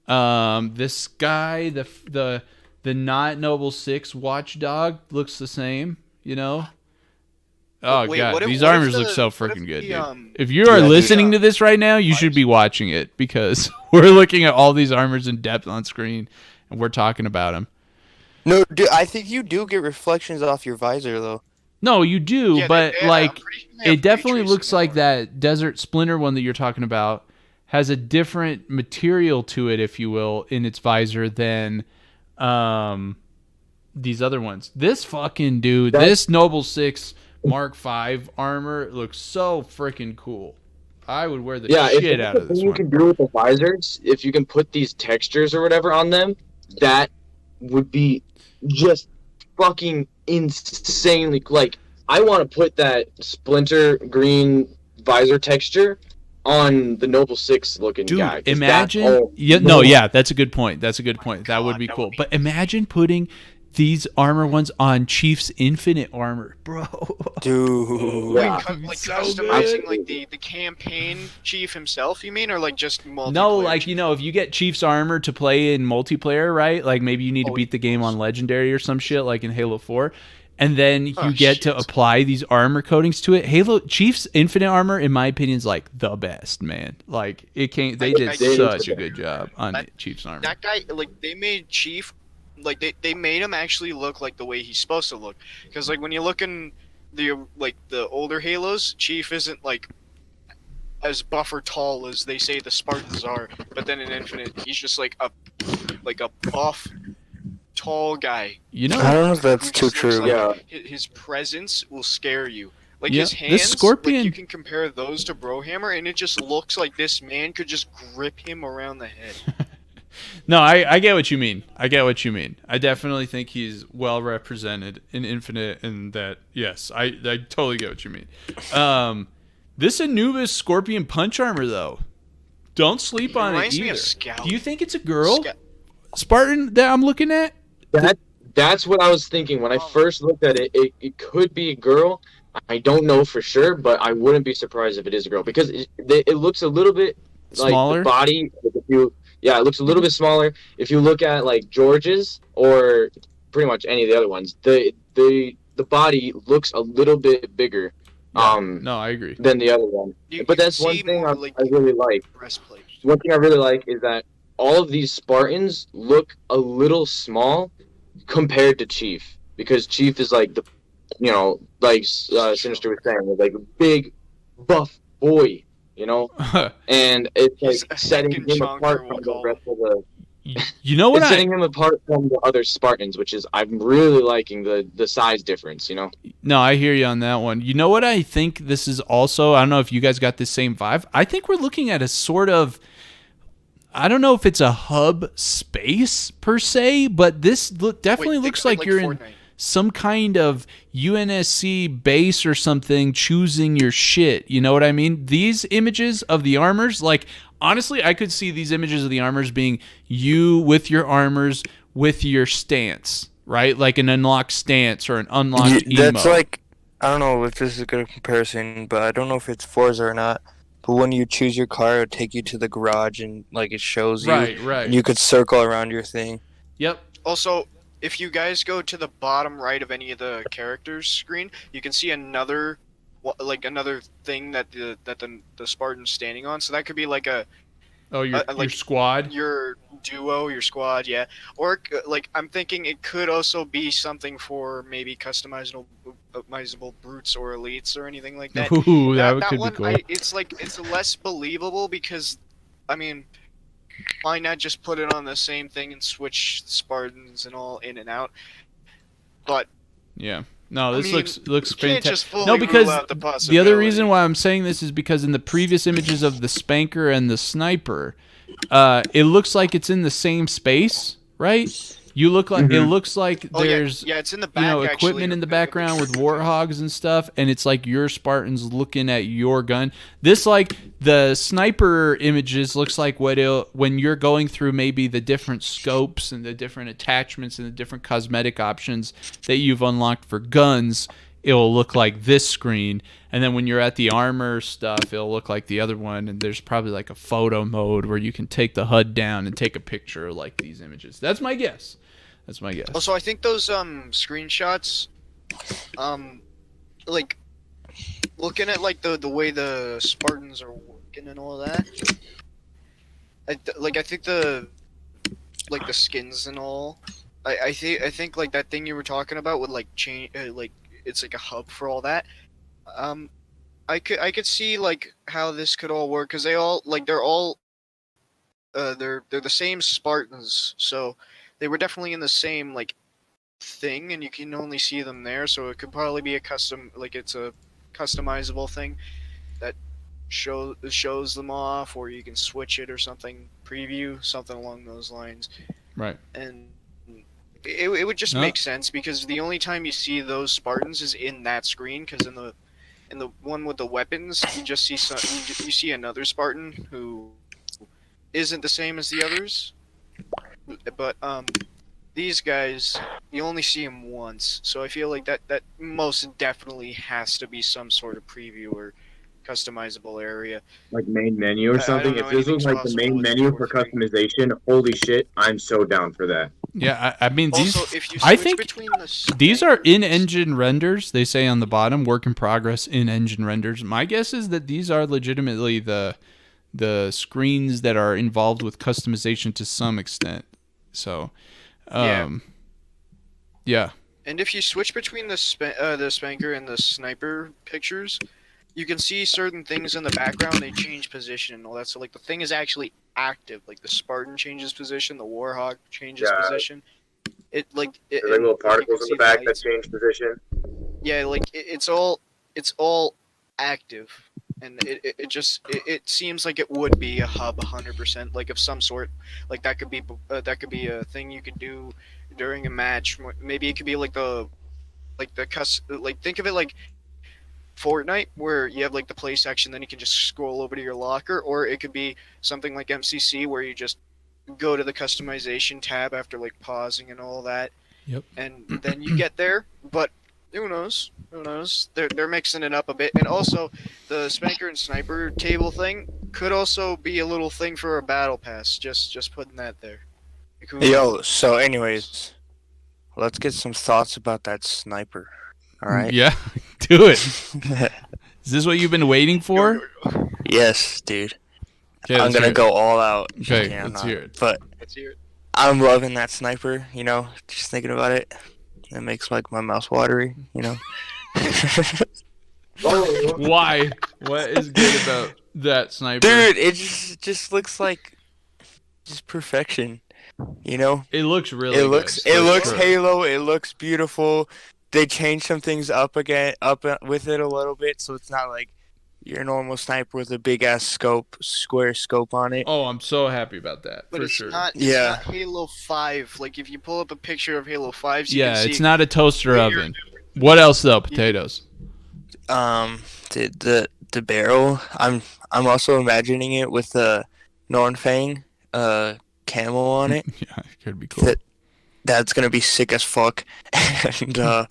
This guy, the not Noble 6 Watchdog looks the same, you know? Oh Wait, god, what if- these what if armors the- look so what if freaking good, the, dude. If you are Yeah, dude. listening to this right now, you should be watching it because we're looking at all these armors in depth on screen and we're talking about them. No, dude, I think you do get reflections off your visor though. No, you do, Yeah, but I'm like pretty sure they have it definitely ray looks tracing like on it. that Desert Splinter one that you're talking about has a different material to it, if you will, in its visor than these other ones. This fucking dude, this Noble 6 Mark V armor looks so freaking cool. I would wear the Yeah, shit out of this you one. can do with the visors, if you can put these textures or whatever on them, that would be just fucking insanely like. I want to put that Splinter green visor texture on the Noble 6 looking Dude, guy. 'cause imagine. That's a good point. That's a good point. That would God, be that cool. would be But imagine putting these armor ones on Chief's Infinite armor, bro. Dude. Yeah. Like So customizing good. like the campaign chief himself, you mean, or like just multiplayer? No, like, chief? you know, if you get Chief's armor to play in multiplayer, right? Like maybe you need to Oh, beat the game on Legendary or some shit, like in Halo 4. And then you Oh, get to shit. apply these armor coatings to it. Halo Chief's Infinite armor, in my opinion, is like the best, man. Like it can't. They did I- such a good job on That- Chief's armor. That guy, like, they made Chief, like, they made him actually look like the way he's supposed to look. Because, like, when you look in the older Halos, Chief isn't, like, as buff or tall as they say the Spartans are. But then in Infinite, he's just, like a buff, tall guy. You know, I don't know if that's who too just looks true. like Yeah. his presence will scare you. Like, Yeah, his this hands, Scorpion- like, you can compare those to Brohammer, and it just looks like this man could just grip him around the head. No, I get what you mean. I definitely think he's well represented in Infinite, and that yes, I totally get what you mean. This Anubis Scorpion punch armor though, don't sleep on it Reminds me either. of Scout. Do you think it's a girl Scout- Spartan that I'm looking at? That's what I was thinking when I first looked at it. It could be a girl, I don't know for sure, but I wouldn't be surprised if it is a girl because it looks a little bit like the Smaller. body. If you, yeah, it looks a little bit smaller. If you look at like George's or pretty much any of the other ones, the body looks a little bit bigger. Yeah. No, I agree. Than the other one. But You that's one see thing more, I like, really like. breastplate. One thing I really like is that all of these Spartans look a little small compared to Chief because Chief is like the, like Sinister was saying, like a big buff boy, and it's He's like a setting heckin' him chonker, apart we'll from the call rest of the. You know what It's I? setting him apart from the other Spartans, which is I'm really liking the size difference. No, I hear you on that one. You know what I think this is also? I don't know if you guys got the same vibe. I think we're looking at a sort of, I don't know if it's a hub space per se, but this definitely Wait, looks think like of it you're in Fortnite. some kind of UNSC base or something choosing your shit. You know what I mean? These images of the armors, like, honestly, I could see these images of the armors being you with your armors with your stance, right? Like an unlocked stance or an unlocked emo. That's like, I don't know if this is a good comparison, but I don't know if it's Forza or not. But when you choose your car, it'll take you to the garage and like it shows you, right. and you could circle around your thing. Yep. Also, if you guys go to the bottom right of any of the characters screen, you can see another thing that the Spartan's standing on. So that could be like Oh, your like squad. your duo, your squad, yeah. Or like I'm thinking it could also be something for maybe customizable brutes or elites or anything like that. Ooh, that That could one, be cool. it's less believable because, I mean, why not just put it on the same thing and switch Spartans and all in and out? But Yeah. No, I this mean, looks you can't fantastic. just fully No, because rule out the the possibility. other reason why I'm saying this is because in the previous images of the spanker and the sniper, it looks like it's in the same space, right? You look like it looks like Oh, there's yeah, it's in the back. equipment actually, in the of background with picture. warthogs and stuff, and it's like your Spartans looking at your gun. This, like, the sniper images looks like when you're going through maybe the different scopes and the different attachments and the different cosmetic options that you've unlocked for guns, it'll look like this screen. And then when you're at the armor stuff, it'll look like the other one. And there's probably like a photo mode where you can take the HUD down and take a picture like these images. That's my guess. Also, I think those screenshots, like looking at like the way the Spartans are working and all that. I think the skins and all. I think like that thing you were talking about would like change like it's like a hub for all that. I could see like how this could all work because they're the same Spartans, so they were definitely in the same like thing, and you can only see them there. So it could probably be it's a customizable thing that shows them off, or you can switch it or something, preview something along those lines. Right. And it would just make sense because the only time you see those Spartans is in that screen because in the one with the weapons you just see you see another Spartan who isn't the same as the others, but these guys you only see them once, so I feel like that most definitely has to be some sort of preview or customizable area. Like main menu or I don't something. know If this was anything's like the possible main with menu 2 or for 3. customization, holy shit, I'm so down for that. Yeah, I mean these. Also, if you I switch think between these are spankers- in-engine renders. They say on the bottom, work in progress, in-engine renders. My guess is that these are legitimately the screens that are involved with customization to some extent. So, yeah. And if you switch between the spanker and the sniper pictures, you can see certain things in the background. They change position and all that. So like the thing is actually active. Like the Spartan changes position, the Warhawk changes position. There's like little particles in the back that change position. Yeah, like it's all active, and it seems like it would be a hub 100%, like of some sort. Like that could be a thing you could do during a match. Maybe it could be like think of it like Fortnite, where you have like the play section, then you can just scroll over to your locker, or it could be something like MCC where you just go to the customization tab after like pausing and all that. Yep. And then you get there, but Who knows? Who knows? They're mixing it up a bit, and also the spanker and sniper table thing could also be a little thing for a battle pass. Just putting that there. Like, who Yo, knows? so anyways, let's get some thoughts about that sniper. All right. Yeah, do it. Is this what you've been waiting for? Yes, dude. Okay, I'm let's gonna hear it. go all out. Okay, I'm let's not. hear it. But Let's hear it. I'm loving that sniper. You know, just thinking about it, it makes like my mouth watery. You know. Why? What is good about that sniper? Dude, it just looks like just perfection. You know. It looks really It good. looks for sure. Halo. It looks beautiful. They changed some things up with it a little bit, so it's not like your normal sniper with a big ass square scope on it. Oh, I'm so happy about that. But for it's sure. not. It's Yeah. not Halo 5. Like if you pull up a picture of Halo 5, you Yeah, can see it's not a toaster clear oven. What else though? Potatoes. The barrel. I'm also imagining it with the Nornfang camo on it. Yeah, it could be cool. That's gonna be sick as fuck, and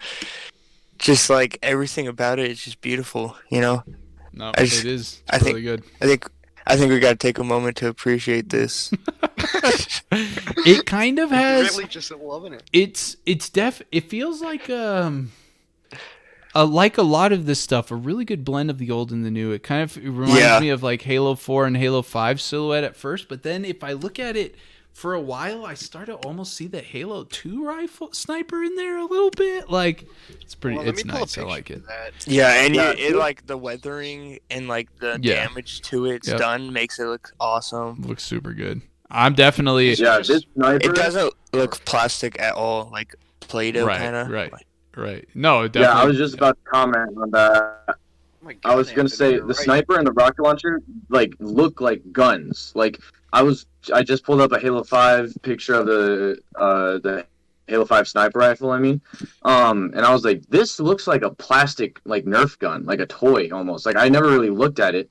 just like everything about it is just beautiful. You know. No, I just- it is. I It's think- really good. I think we gotta take a moment to appreciate this. It kind of has. really just loving it. It feels like like a lot of this stuff, a really good blend of the old and the new. It kind of reminds Yeah. me of like Halo 4 and Halo 5 silhouette at first, but then if I look at it for a while, I start to almost see the Halo 2 rifle sniper in there a little bit. Like it's pretty. Well, let it's me pull a nice. I picture like it. of that. Yeah, and Yeah, it like the weathering and like the Yeah. damage to it's Yep. done makes it look awesome. Looks super good. I'm definitely Yeah, this sniper. It doesn't look plastic at all, like Play-Doh right, kind of. right. No, definitely. Yeah, I was just about to comment on that. Oh my I was God, gonna Anthony, say you're the right. sniper and the rocket launcher like look like guns. Like I just pulled up a Halo 5 picture of the Halo 5 sniper rifle. And I was like, this looks like a plastic like Nerf gun, like a toy almost. Like I never really looked at it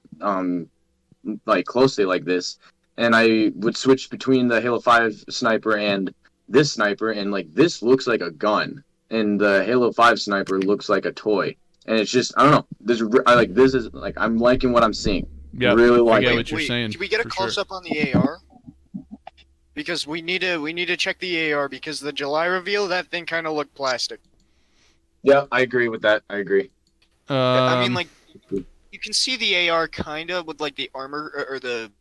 like closely like this, and I would switch between the Halo 5 sniper and this sniper, and like this looks like a gun, and the Halo 5 sniper looks like a toy. And it's just, I don't know. This is like, I'm liking what I'm seeing. Yeah, really I like get it. what you're saying. Can we get a for close sure. up on the AR? Because we need to check the AR because the July reveal, that thing kind of looked plastic. Yeah, I agree with that. I agree. I mean, like you can see the AR kind of with like the armor or the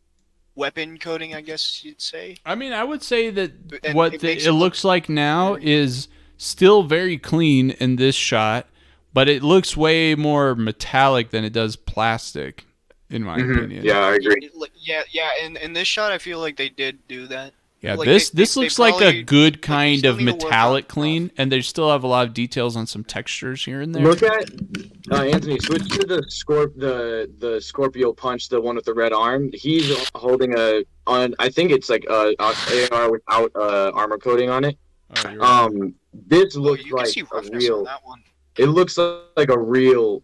weapon coating, I guess you'd say. I mean, I would say that And what it it, makes it it look looks like now very- is still very clean in this shot, but it looks way more metallic than it does plastic, in my opinion. Yeah, I agree. Yeah. In this shot, I feel like they did do that. Yeah, Like, this they looks like a probably- good you kind still of need to work on metallic it. clean, and they still have a lot of details on some textures here and there. Look at Anthony. Switch to the Scorpio punch, the one with the red arm. He's holding I think it's like a AR without armor coating on it. Oh, you're right. This Oh, looks you can like see a roughness on real. that one. It looks like a real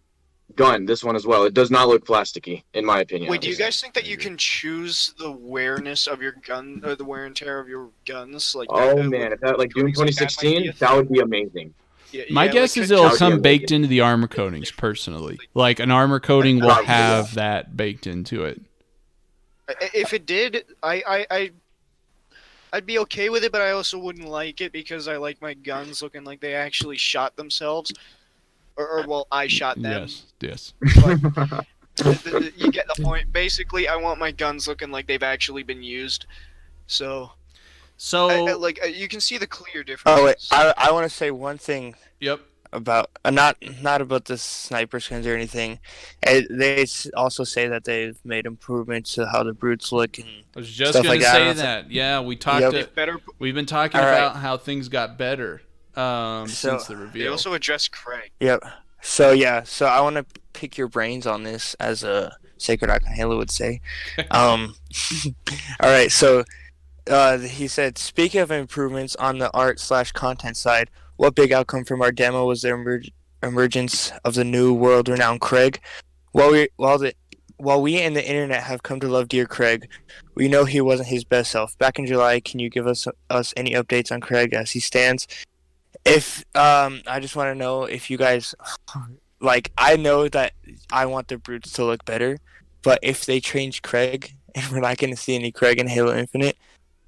gun. This one as well. It does not look plasticky, in my opinion. Wait, do you obviously. guys think that you can choose the wearness of your gun or the wear and tear of your guns? Like, Oh that, man, if that like Doom coatings like that might be 2016, a that would be amazing. Yeah, My yeah, guess like, is could- it'll How come do you baked like it? into the armor coatings, personally. Like, an armor coating will Probably, have that baked into it. If it did, I'd be okay with it, but I also wouldn't like it because I like my guns looking like they actually shot themselves, or well, I shot them. Yes. But you get the point. Basically, I want my guns looking like they've actually been used. So, So, you can see the clear difference. Oh wait, I want to say one thing yep. about not about the sniper skins or anything. Also say that they've made improvements to how the brutes look and I was just Stuff going like to that. I say don't that. Yeah, we talked. Yep. They better. We've been talking All right. about how things got better since the They reveal. also address Craig. Yep. So I want to pick your brains on this, as a Sacred Icon Halo would say. All right. So he said, speaking of improvements on the art/content side, what big outcome from our demo was the emergence of the new world-renowned Craig. While we and the internet have come to love dear Craig, we know he wasn't his best self. Back in July, can you give us any updates on Craig as he stands If I just want to know if you guys like, I know that I want the brutes to look better, but if they change Craig and we're not going to see any Craig in Halo Infinite,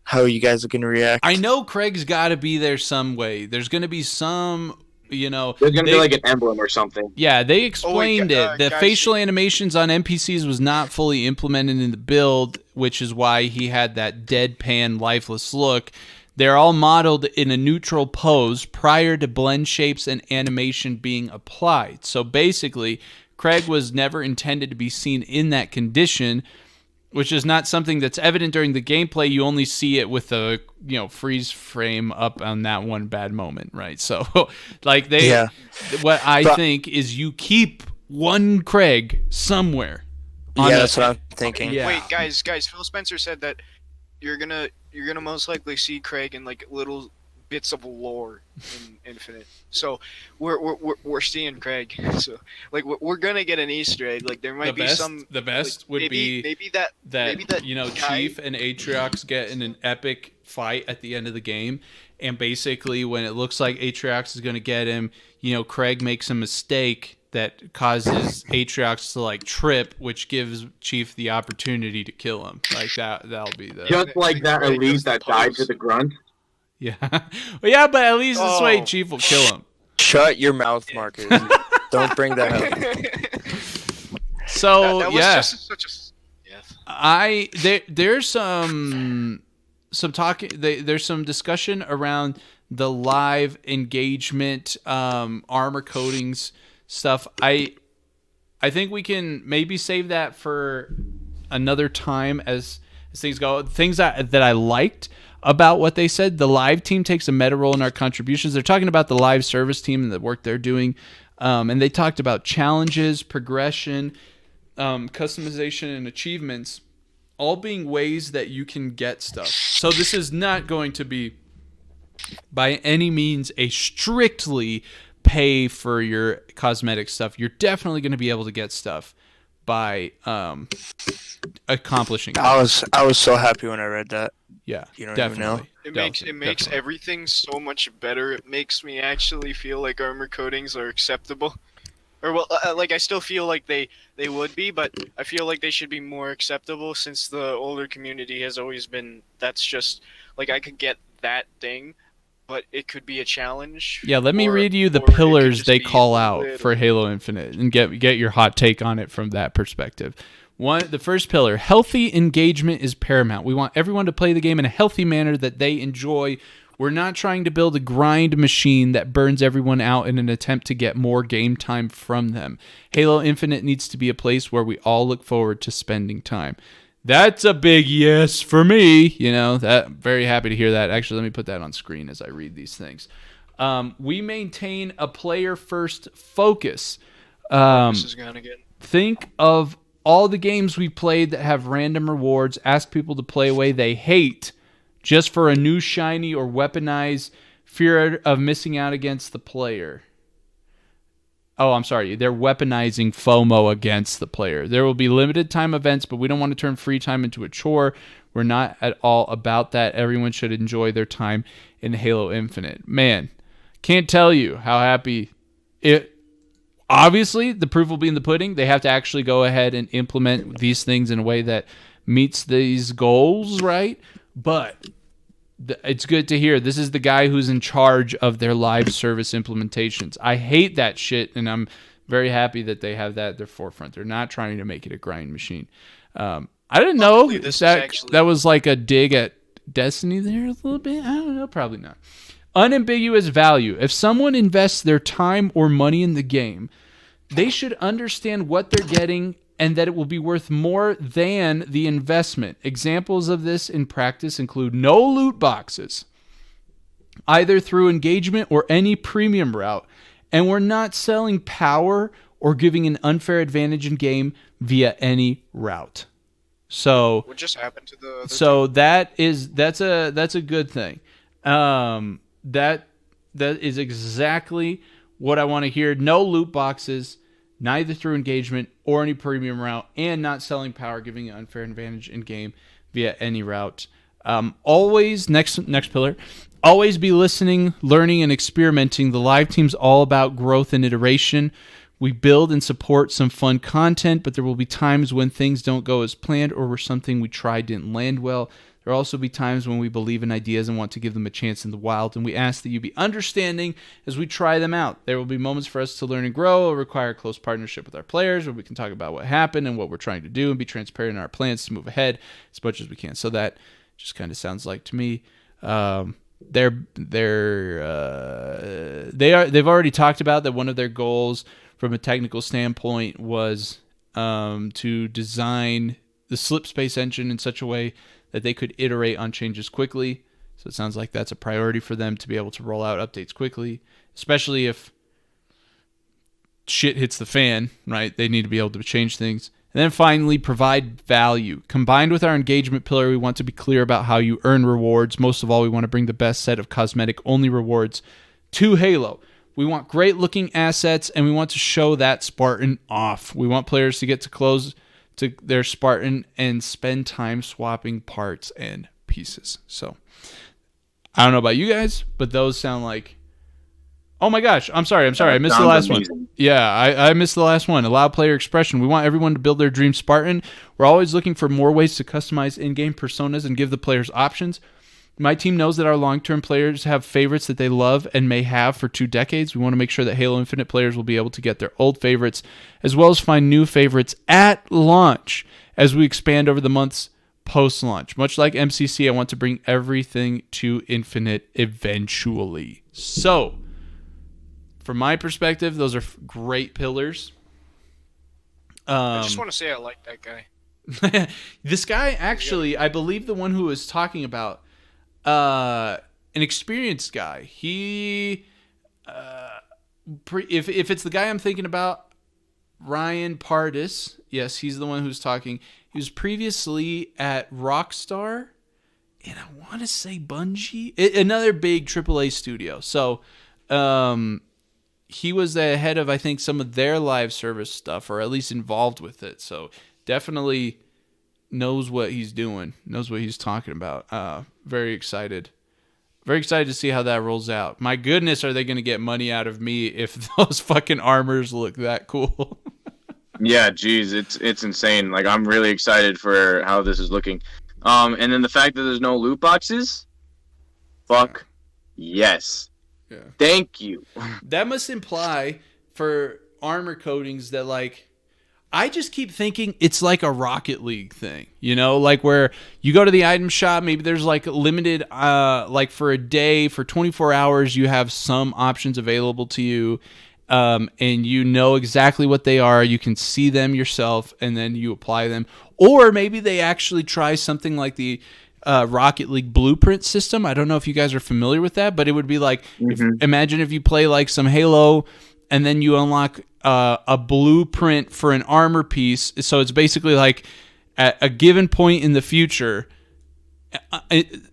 how are you guys going to react? I know Craig's got to be there some way. There's going to be some, There's gonna be like an emblem or something. Yeah, they explained it. The guys, facial animations on NPCs was not fully implemented in the build, which is why he had that deadpan, lifeless look. They're all modeled in a neutral pose prior to blend shapes and animation being applied. So basically, Craig was never intended to be seen in that condition, which is not something that's evident during the gameplay. You only see it with a freeze frame up on that one bad moment, right? So, like what I think is you keep one Craig somewhere. That's what I'm thinking. Yeah. Wait, guys, Phil Spencer said that you're gonna most likely see Craig in like little bits of lore in Infinite. So we're seeing Craig. So like we're gonna get an Easter egg. Like there might be some. The best like, would be maybe that guy, Chief and Atriox get in an epic fight at the end of the game, and basically when it looks like Atriox is gonna get him, Craig makes a mistake that causes Atriox to like trip, which gives Chief the opportunity to kill him. Like that'll be the Just like that elite that died to the grunt. yeah. Well, yeah, but at least this way Chief will kill him. Shut your mouth, Marcus. Don't bring that up. So that was yeah, just such a there's some talking. There's some discussion around the live engagement armor coatings stuff. I think we can maybe save that for another time as things go. Things that I liked about what they said. The live team takes a meta role in our contributions. They're talking about the live service team and the work they're doing. And they talked about challenges, progression, customization, and achievements, all being ways that you can get stuff. So this is not going to be by any means a strictly pay for your cosmetic stuff. You're definitely going to be able to get stuff by accomplishing. I was so happy when I read that. Yeah, You don't definitely. It makes everything so much better. It makes me actually feel like armor coatings are acceptable. Or well, like I still feel like they would be, but I feel like they should be more acceptable since the older community has always been. That's just like I could get that thing, but it could be a challenge. Yeah, let me read you the or it could pillars just they be call out little. for Halo Infinite and get your hot take on it from that perspective. The first pillar, healthy engagement is paramount. We want everyone to play the game in a healthy manner that they enjoy. We're not trying to build a grind machine that burns everyone out in an attempt to get more game time from them. Halo Infinite needs to be a place where we all look forward to spending time. That's a big yes for me. Very happy to hear that. Actually, let me put that on screen as I read these things. We maintain a player-first focus. This is gone again. Think of all the games we played that have random rewards. Ask people to play away they hate just for a new shiny or weaponized fear of missing out against the player. Oh, I'm sorry. They're weaponizing FOMO against the player. There will be limited time events, but we don't want to turn free time into a chore. We're not at all about that. Everyone should enjoy their time in Halo Infinite. Man, can't tell you how happy it. Obviously, the proof will be in the pudding. They have to actually go ahead and implement these things in a way that meets these goals, right? But it's good to hear. This is the guy who's in charge of their live service implementations. I hate that shit, and I'm very happy that they have that at their forefront. They're not trying to make it a grind machine. I didn't know that was like a dig at Destiny there a little bit. I don't know. Probably not. Unambiguous value. If someone invests their time or money in the game, they should understand what they're getting and that it will be worth more than the investment. Examples of this in practice include no loot boxes, either through engagement or any premium route, and we're not selling power or giving an unfair advantage in game via any route. So What just happened to the? So that's a good thing. That is exactly what I want to hear. No loot boxes, neither through engagement or any premium route, and not selling power, giving an unfair advantage in game via any route. Always, next pillar, always be listening, learning, and experimenting. The live team's all about growth and iteration. We build and support some fun content, but there will be times when things don't go as planned or where something we tried didn't land well. There will also be times when we believe in ideas and want to give them a chance in the wild, and we ask that you be understanding as we try them out. There will be moments for us to learn and grow or require a close partnership with our players where we can talk about what happened and what we're trying to do and be transparent in our plans to move ahead as much as we can. So that just kind of sounds like to me. They've already talked about that one of their goals from a technical standpoint was to design the slip space engine in such a way that they could iterate on changes quickly. So it sounds like that's a priority for them to be able to roll out updates quickly, especially if shit hits the fan, right? They need to be able to change things. And then finally, provide value. Combined with our engagement pillar, we want to be clear about how you earn rewards. Most of all, we want to bring the best set of cosmetic-only rewards to Halo. We want great-looking assets, and we want to show that Spartan off. We want players to get to close to their Spartan and spend time swapping parts and pieces. So, I don't know about you guys, but those sound like... Oh my gosh, I'm sorry. I missed the last one. Yeah, I missed the last one. Allow player expression. We want everyone to build their dream Spartan. We're always looking for more ways to customize in-game personas and give the players options. My team knows that our long-term players have favorites that they love and may have for 2 decades. We want to make sure that Halo Infinite players will be able to get their old favorites as well as find new favorites at launch as we expand over the months post-launch. Much like MCC, I want to bring everything to Infinite eventually. So, from my perspective, those are great pillars. I just want to say I like that guy. This guy, actually, I believe the one who was talking about, an experienced guy. He, if it's the guy I'm thinking about, Ryan Pardis, yes, he's the one who's talking. He was previously at Rockstar, and I want to say Bungie, another big AAA studio. So, he was the head of, I think, some of their live service stuff, or at least involved with it. So definitely knows what he's doing, knows what he's talking about. Very excited. Very excited to see how that rolls out. My goodness, are they going to get money out of me if those fucking armors look that cool? Yeah, geez, it's insane. Like, I'm really excited for how this is looking. And then the fact that there's no loot boxes, fuck yes. Yeah. Thank you. That must imply for armor coatings that, like, I just keep thinking it's like a Rocket League thing, you know, like where you go to the item shop, maybe there's like limited, like for a day, for 24 hours, you have some options available to you, and you know exactly what they are. You can see them yourself, and then you apply them. Or maybe they actually try something like the Rocket League blueprint system. I don't know if you guys are familiar with that, but it would be like, imagine if you play like some Halo and then you unlock a blueprint for an armor piece. So it's basically like at a given point in the future,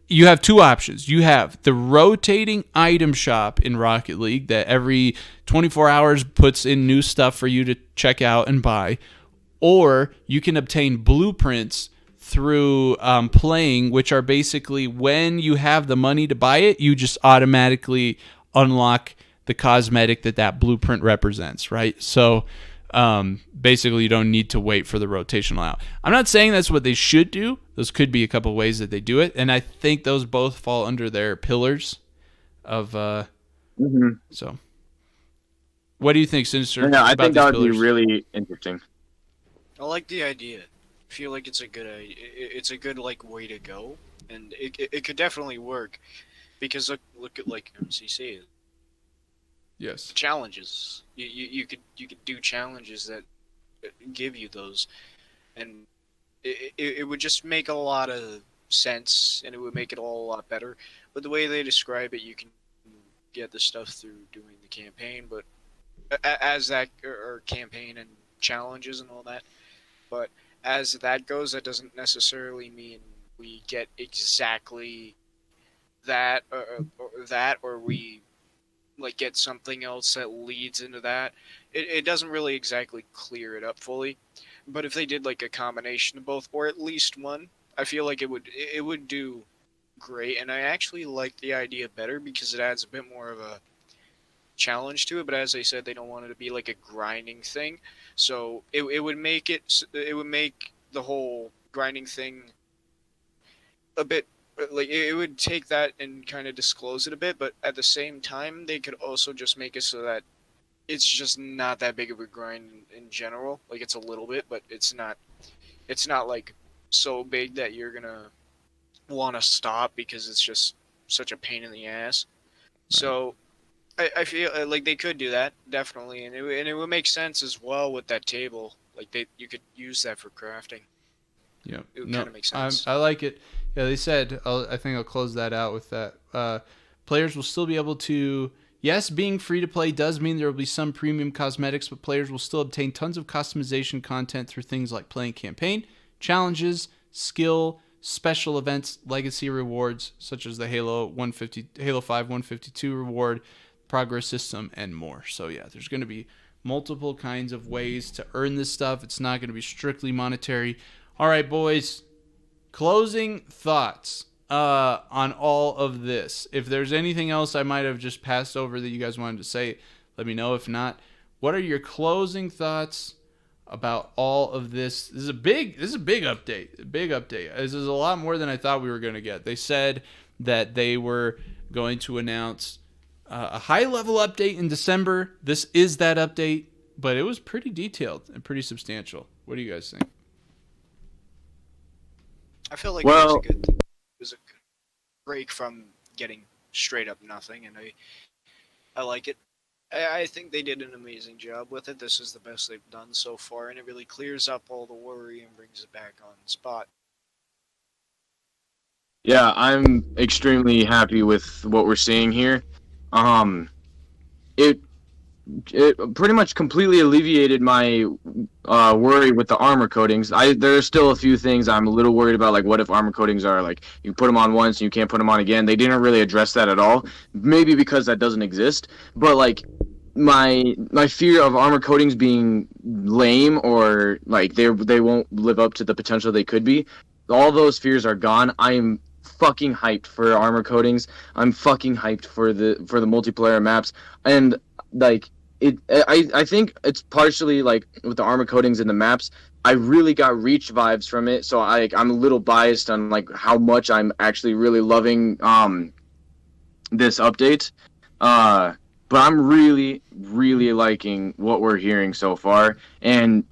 you have 2 options. You have the rotating item shop in Rocket League that every 24 hours puts in new stuff for you to check out and buy, or you can obtain blueprints through playing, which are basically when you have the money to buy it, you just automatically unlock the cosmetic that blueprint represents, right? So basically you don't need to wait for the rotational out. I'm not saying that's what they should do. Those could be a couple ways that they do it, and I think those both fall under their pillars of so what do you think, Sinister? Yeah, I think that would be really interesting. I like the idea. I feel like it's a good idea. It's a good like way to go, and it could definitely work, because look at like MCC. Yes. Challenges. You could do challenges that give you those, and it would just make a lot of sense, and it would make it all a lot better. But the way they describe it, you can get the stuff through doing the campaign, but as that or campaign and challenges and all that. But as that goes, that doesn't necessarily mean we get exactly that or we like get something else that leads into that. It doesn't really exactly clear it up fully. But if they did like a combination of both, or at least one, I feel like it would do great, and I actually like the idea better because it adds a bit more of a challenge to it. But as I said, they don't want it to be like a grinding thing, so it would make it would make the whole grinding thing a bit like it would take that and kind of disclose it a bit. But at the same time, they could also just make it so that it's just not that big of a grind in general. Like it's a little bit, but it's not like so big that you're gonna want to stop because it's just such a pain in the ass. So I feel like they could do that definitely, and it would make sense as well with that table. Like you could use that for crafting. Yeah, It would no, kind of make sense. I like it. Yeah, they said. I think I'll close that out with that. Players will still be able to. Yes, being free to play does mean there will be some premium cosmetics, but players will still obtain tons of customization content through things like playing campaign, challenges, skill, special events, legacy rewards such as the Halo 5 152 reward, progress system, and more. So yeah, there's going to be multiple kinds of ways to earn this stuff. It's not going to be strictly monetary. All right, boys. Closing thoughts on all of this. If there's anything else I might have just passed over that you guys wanted to say, let me know. If not, what are your closing thoughts about all of this? This is a big update. A big update. This is a lot more than I thought we were going to get. They said that they were going to announce a high-level update in December. This is that update, but it was pretty detailed and pretty substantial. What do you guys think? I feel like it was a good thing. It was a good break from getting straight up nothing, and I like it. I think they did an amazing job with it. This is the best they've done so far, and it really clears up all the worry and brings it back on spot. Yeah, I'm extremely happy with what we're seeing here. It pretty much completely alleviated my worry with the armor coatings. There are still a few things I'm a little worried about, like what if armor coatings are like you put them on once and you can't put them on again. They didn't really address that at all. Maybe because that doesn't exist. But like my fear of armor coatings being lame or like they won't live up to the potential they could be. All those fears are gone. I am fucking hyped for armor coatings. I'm fucking hyped for the multiplayer maps. And like I think it's partially like with the armor coatings and the maps. I really got Reach vibes from it, so I'm a little biased on like how much I'm actually really loving this update. But I'm really liking what we're hearing so far. And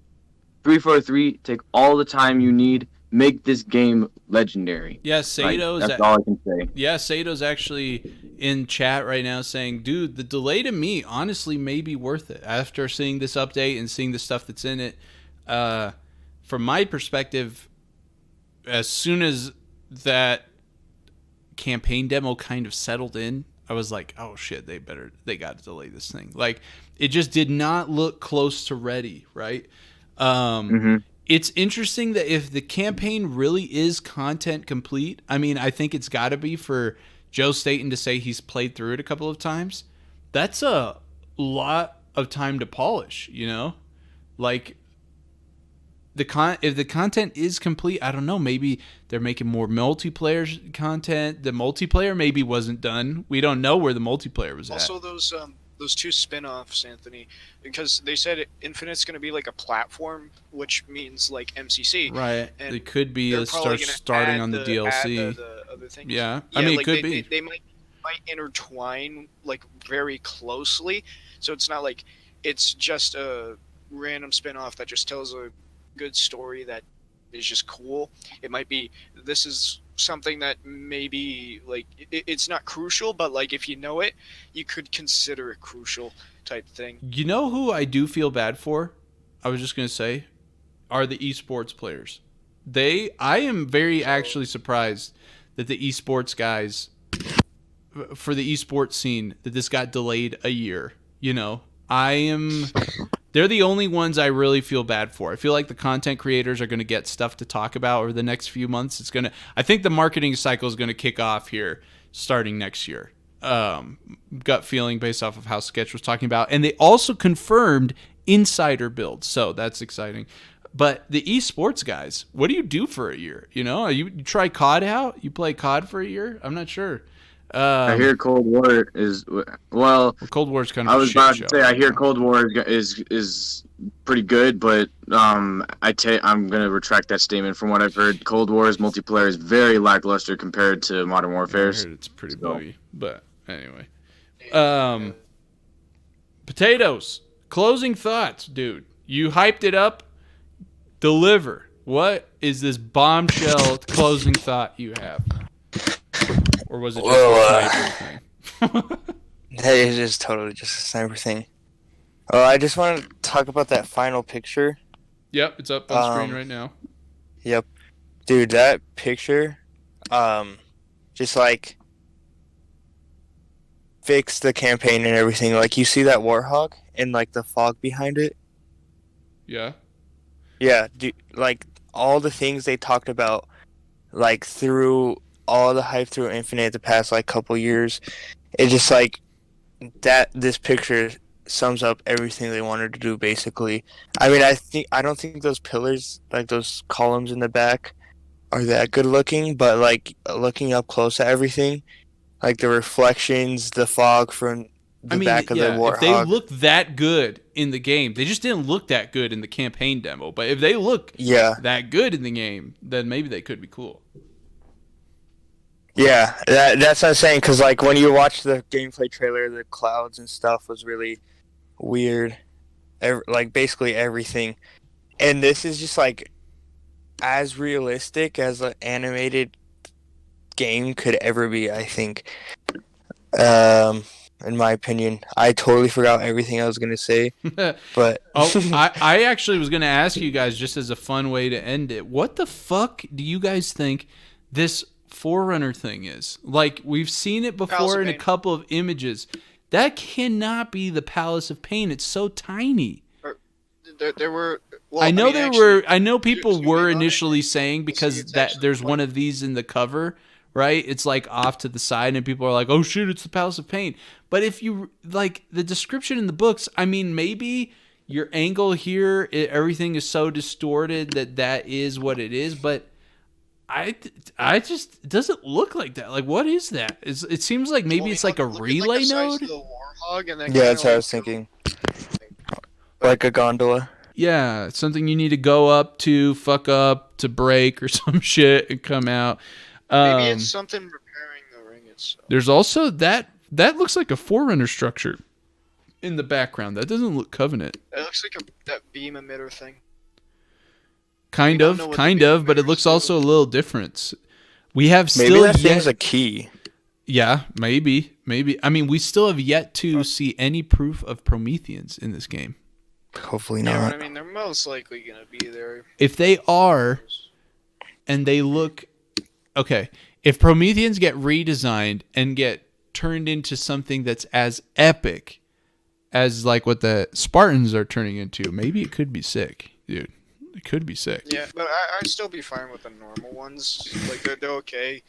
343, take all the time you need. Make this game legendary. Yeah, Sato's that's all I can say. Yeah, Sato's actually in chat right now saying, dude, the delay to me honestly may be worth it after seeing this update and seeing the stuff that's in it. From my perspective, as soon as that campaign demo kind of settled in, I was like, oh shit, they got to delay this thing. Like, it just did not look close to ready, right? It's interesting that if the campaign really is content complete, I mean, I think it's got to be for Joe Staten to say he's played through it a couple of times. That's a lot of time to polish, you know? Like, if the content is complete, I don't know, maybe they're making more multiplayer content. The multiplayer maybe wasn't done. We don't know where the multiplayer was Also, at. those two spin-offs, Anthony, because they said Infinite's going to be like a platform, which means like MCC. Right. And it could be they're probably gonna starting on the add DLC. the other things. Yeah. I mean, like it could be. They might intertwine like very closely, so it's not like it's just a random spin-off that just tells a good story that is just cool. It might be this is something that maybe like it's not crucial, but like if you know it, you could consider it crucial type thing. You know who I do feel bad for? I was just going to say are the esports players. I am very actually surprised that the esports guys for the esports scene that this got delayed a year, you know. They're the only ones I really feel bad for. I feel like the content creators are going to get stuff to talk about over the next few months. I think the marketing cycle is going to kick off here starting next year. Gut feeling based off of how Sketch was talking about. And they also confirmed insider builds. So that's exciting. But the esports guys, what do you do for a year? You know, you try COD out? You play COD for a year? I'm not sure. I hear Cold War is well. Cold War's kind of I a was shit about show to say I right hear now. Cold War is pretty good, but I'm gonna retract that statement. From what I've heard, Cold War's multiplayer is very lackluster compared to Modern I Warfare's. heard it's pretty So. buggy, but anyway. Potatoes. Closing thoughts, dude. You hyped it up. Deliver. What is this bombshell closing thought you have? Or was it just a sniper thing? Hey, it's just totally just a sniper thing. Oh, I just want to talk about that final picture. Yep, it's up on screen right now. Yep. Dude, that picture, just like fixed the campaign and everything. Like, you see that Warhog and like the fog behind it? Yeah. Yeah, like all the things they talked about, like through all the hype through Infinite the past like couple years, it's just like that. This picture sums up everything they wanted to do basically. I mean, I don't think those pillars, like those columns in the back, are that good looking, but like looking up close at everything, like the reflections, the fog from the back of the Warthog. If they look that good in the game, they just didn't look that good in the campaign demo. But if they look that good in the game, then maybe they could be cool. Yeah, that's what I'm saying. Because like when you watch the gameplay trailer, the clouds and stuff was really weird. Like basically everything, and this is just like as realistic as an animated game could ever be, I think. In my opinion, I totally forgot everything I was gonna say. But I actually was gonna ask you guys, just as a fun way to end it, what the fuck do you guys think this Forerunner thing is? Like, we've seen it before in a couple of images. That cannot be the Palace of Pain. It's so tiny. There were. Well, I know I know people were honest, initially saying because there's one of these in the cover, right? It's like off to the side, and people are like, "Oh shit, it's the Palace of Pain." But if you like the description in the books, I mean, maybe your angle here, everything is so distorted that is what it is. But I just, it doesn't look like that. Like, what is that? It seems like maybe it's like a relay node. Yeah, that's what I was thinking. Like a gondola. Yeah, it's something you need to go up to, fuck up, to break or some shit and come out. Maybe it's something repairing the ring itself. There's also that looks like a Forerunner structure in the background. That doesn't look Covenant. It looks like that beam emitter thing. Kind of, but it looks also a little different. We have still maybe that thing's a key. Yeah, maybe. I mean, we still have yet to see any proof of Prometheans in this game. Hopefully not. Yeah, I mean, they're most likely going to be there. If they are, and they look... Okay, if Prometheans get redesigned and get turned into something that's as epic as like what the Spartans are turning into, maybe it could be sick, dude. It could be sick. Yeah, but I'd still be fine with the normal ones. Like, they're okay.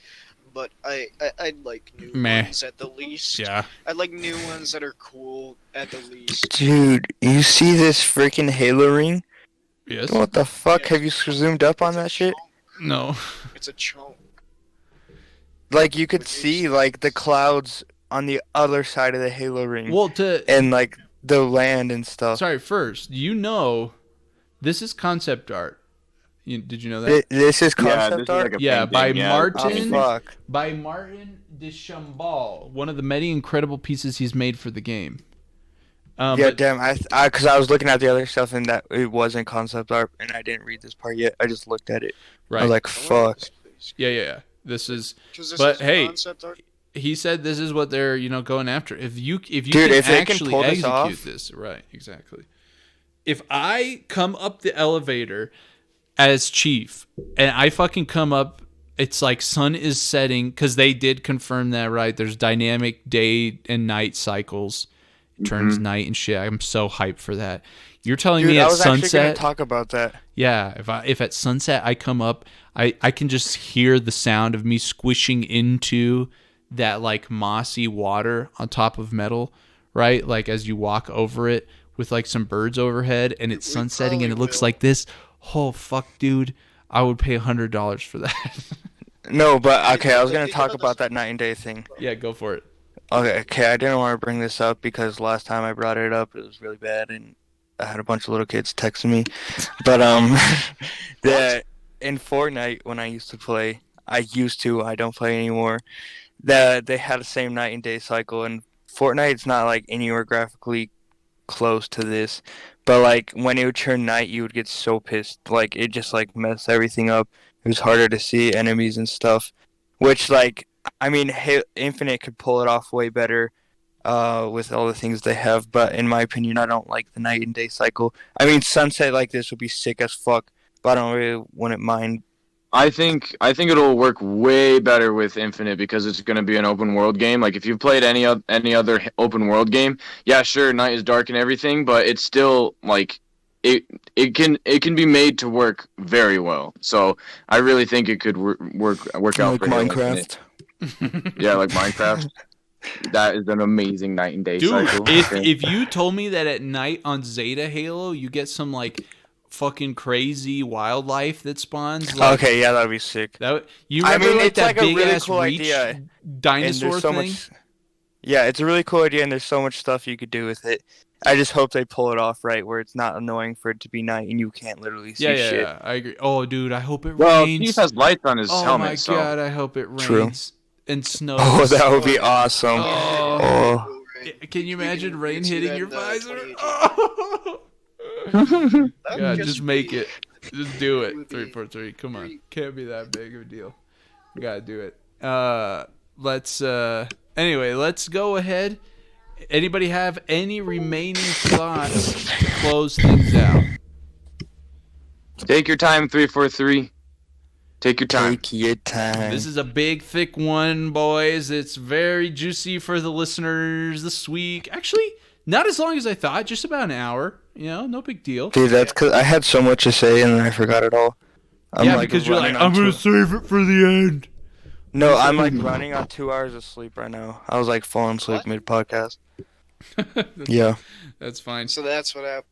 But I'd like new ones at the least. Yeah. I'd like new ones that are cool at the least. Dude, you see this freaking Halo ring? Yes. What the fuck? Have you zoomed up on that shit? No. It's a chunk. Like, you could see, like, the clouds on the other side of the Halo ring. Well, and, like, the land and stuff. Sorry, first, this is concept art. Did you know that? This is concept art? By Martin. Oh, fuck. By Martin Deschambault, one of the many incredible pieces he's made for the game. Damn, because I was looking at the other stuff and that it wasn't concept art, and I didn't read this part yet. I just looked at it. Right. I was like, fuck. Yeah. This is. But hey, he said this is what they're going after. If you can actually execute this, right? Exactly. If I come up the elevator as Chief, and I fucking come up, it's like sun is setting, because they did confirm that, right? There's dynamic day and night cycles. It turns night and shit. I'm so hyped for that. You're telling me at sunset? I was actually going to talk about that. Yeah, if at sunset I come up, I can just hear the sound of me squishing into that like mossy water on top of metal, right? Like as you walk over it with like some birds overhead, and it's sunsetting and it looks like this. oh fuck, dude, I would pay $100 for that. No, but okay, I was gonna talk about that night and day thing. Yeah, go for it. Okay, I didn't want to bring this up because last time I brought it up, it was really bad, and I had a bunch of little kids texting me. But the in Fortnite when I used to play, I don't play anymore. They had the same night and day cycle, and Fortnite's not like anywhere graphically close to this. But like when it would turn night, you would get so pissed, like it just like messed everything up. It was harder to see enemies and stuff, which like. I mean, Infinite could pull it off way better with all the things they have, but in my opinion, I don't like the night and day cycle. I mean, sunset like this would be sick as fuck, but I don't really wouldn't mind. I think it'll work way better with Infinite because it's going to be an open world game. Like if you've played any other open world game, yeah, sure, night is dark and everything, but it's still like it can be made to work very well. So I really think it could work out like for Minecraft. Yeah, like Minecraft. That is an amazing night and day Dude, cycle. if you told me that at night on Zeta Halo you get some like fucking crazy wildlife that spawns. Like, Okay, yeah, that'd be sick. You remember like it's that like a big really ass cool reach idea. dinosaur so thing? much. Yeah, it's a really cool idea, and there's so much stuff you could do with it. I just hope they pull it off right, where it's not annoying for it to be night and you can't literally see shit. Yeah, I agree. Oh, dude, I hope it Well, rains. Keith has lights on his Oh helmet. my so. god, I hope it rains True. and snows. Oh, that would be awesome. Oh. Oh. Can you imagine rain see hitting that your in, visor? 2018. Oh. That God, would just make it. Just do it. would be 343. Come on. Can't be that big of a deal. We gotta do it. Anyway, let's go ahead. Anybody have any remaining thoughts to close things out? Take your time, 343. Take your time. Take your time. This is a big, thick one, boys. It's very juicy for the listeners this week. Actually, not as long as I thought. Just about an hour. You know, no big deal. Dude, that's because I had so much to say and then I forgot it all. Because you're like, I'm going to save it for the end. No, I'm like running on 2 hours of sleep right now. I was like falling asleep mid-podcast. Yeah. That's fine. So that's what happened.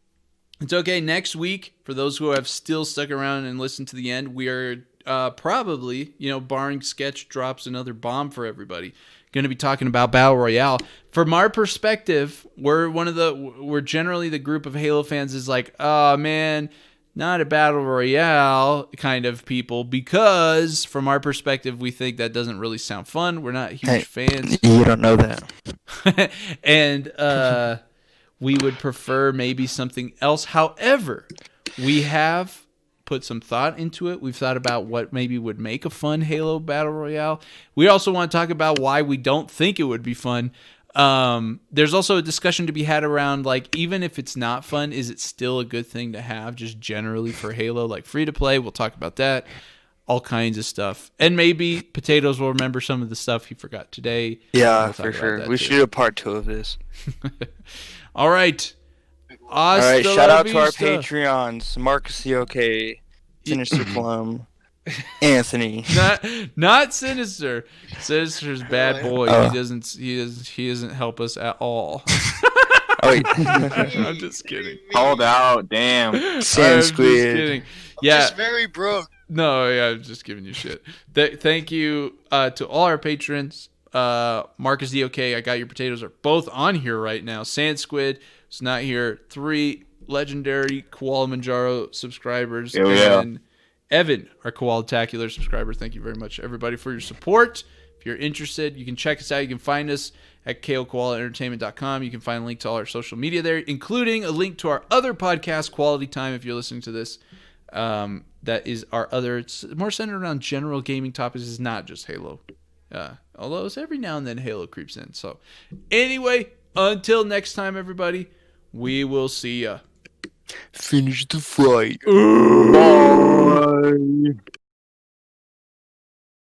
It's okay. Next week, for those who have still stuck around and listened to the end, we are probably, barring Sketch drops another bomb for everybody, going to be talking about Battle Royale. From our perspective, we're generally the group of Halo fans is like, oh man, not a Battle Royale kind of people, because from our perspective, we think that doesn't really sound fun. We're not huge fans. You don't know that. And we would prefer maybe something else. However, we have put some thought into it. We've thought about what maybe would make a fun Halo Battle Royale. We also want to talk about why we don't think it would be fun. There's also a discussion to be had around, like, even if it's not fun, is it still a good thing to have just generally for Halo, like free to play? We'll talk about that. All kinds of stuff. And maybe Potatoes will remember some of the stuff he forgot today. Yeah, We'll talk for about sure. that We too. should do a part 2 of this. All right. All right, shout out to our vista. Patreons. Marcus COK, Sinister Plum, Anthony. Not Sinister. Sinister's bad boy. Oh. He doesn't help us at all. Oh, wait. I'm just kidding. Called out, damn. I'm Sand just Squid. kidding. Yeah. Just very broke. No, yeah, I'm just giving you shit. Thank you to all our patrons. Marcus DOK, I Got Your Potatoes are both on here right now. Sand Squid is not here. 3 legendary Koala Manjaro subscribers. Oh, yeah. And Evan, our Koala-tacular subscriber. Thank you very much, everybody, for your support. If you're interested, you can check us out. You can find us at koalaentertainment.com. You can find a link to all our social media there, including a link to our other podcast, Quality Time, if you're listening to this. That is our other, it's more centered around general gaming topics. It's not just Halo. Although it's every now and then Halo creeps in. So anyway, until next time, everybody, we will see ya. Finish the fight. Bye.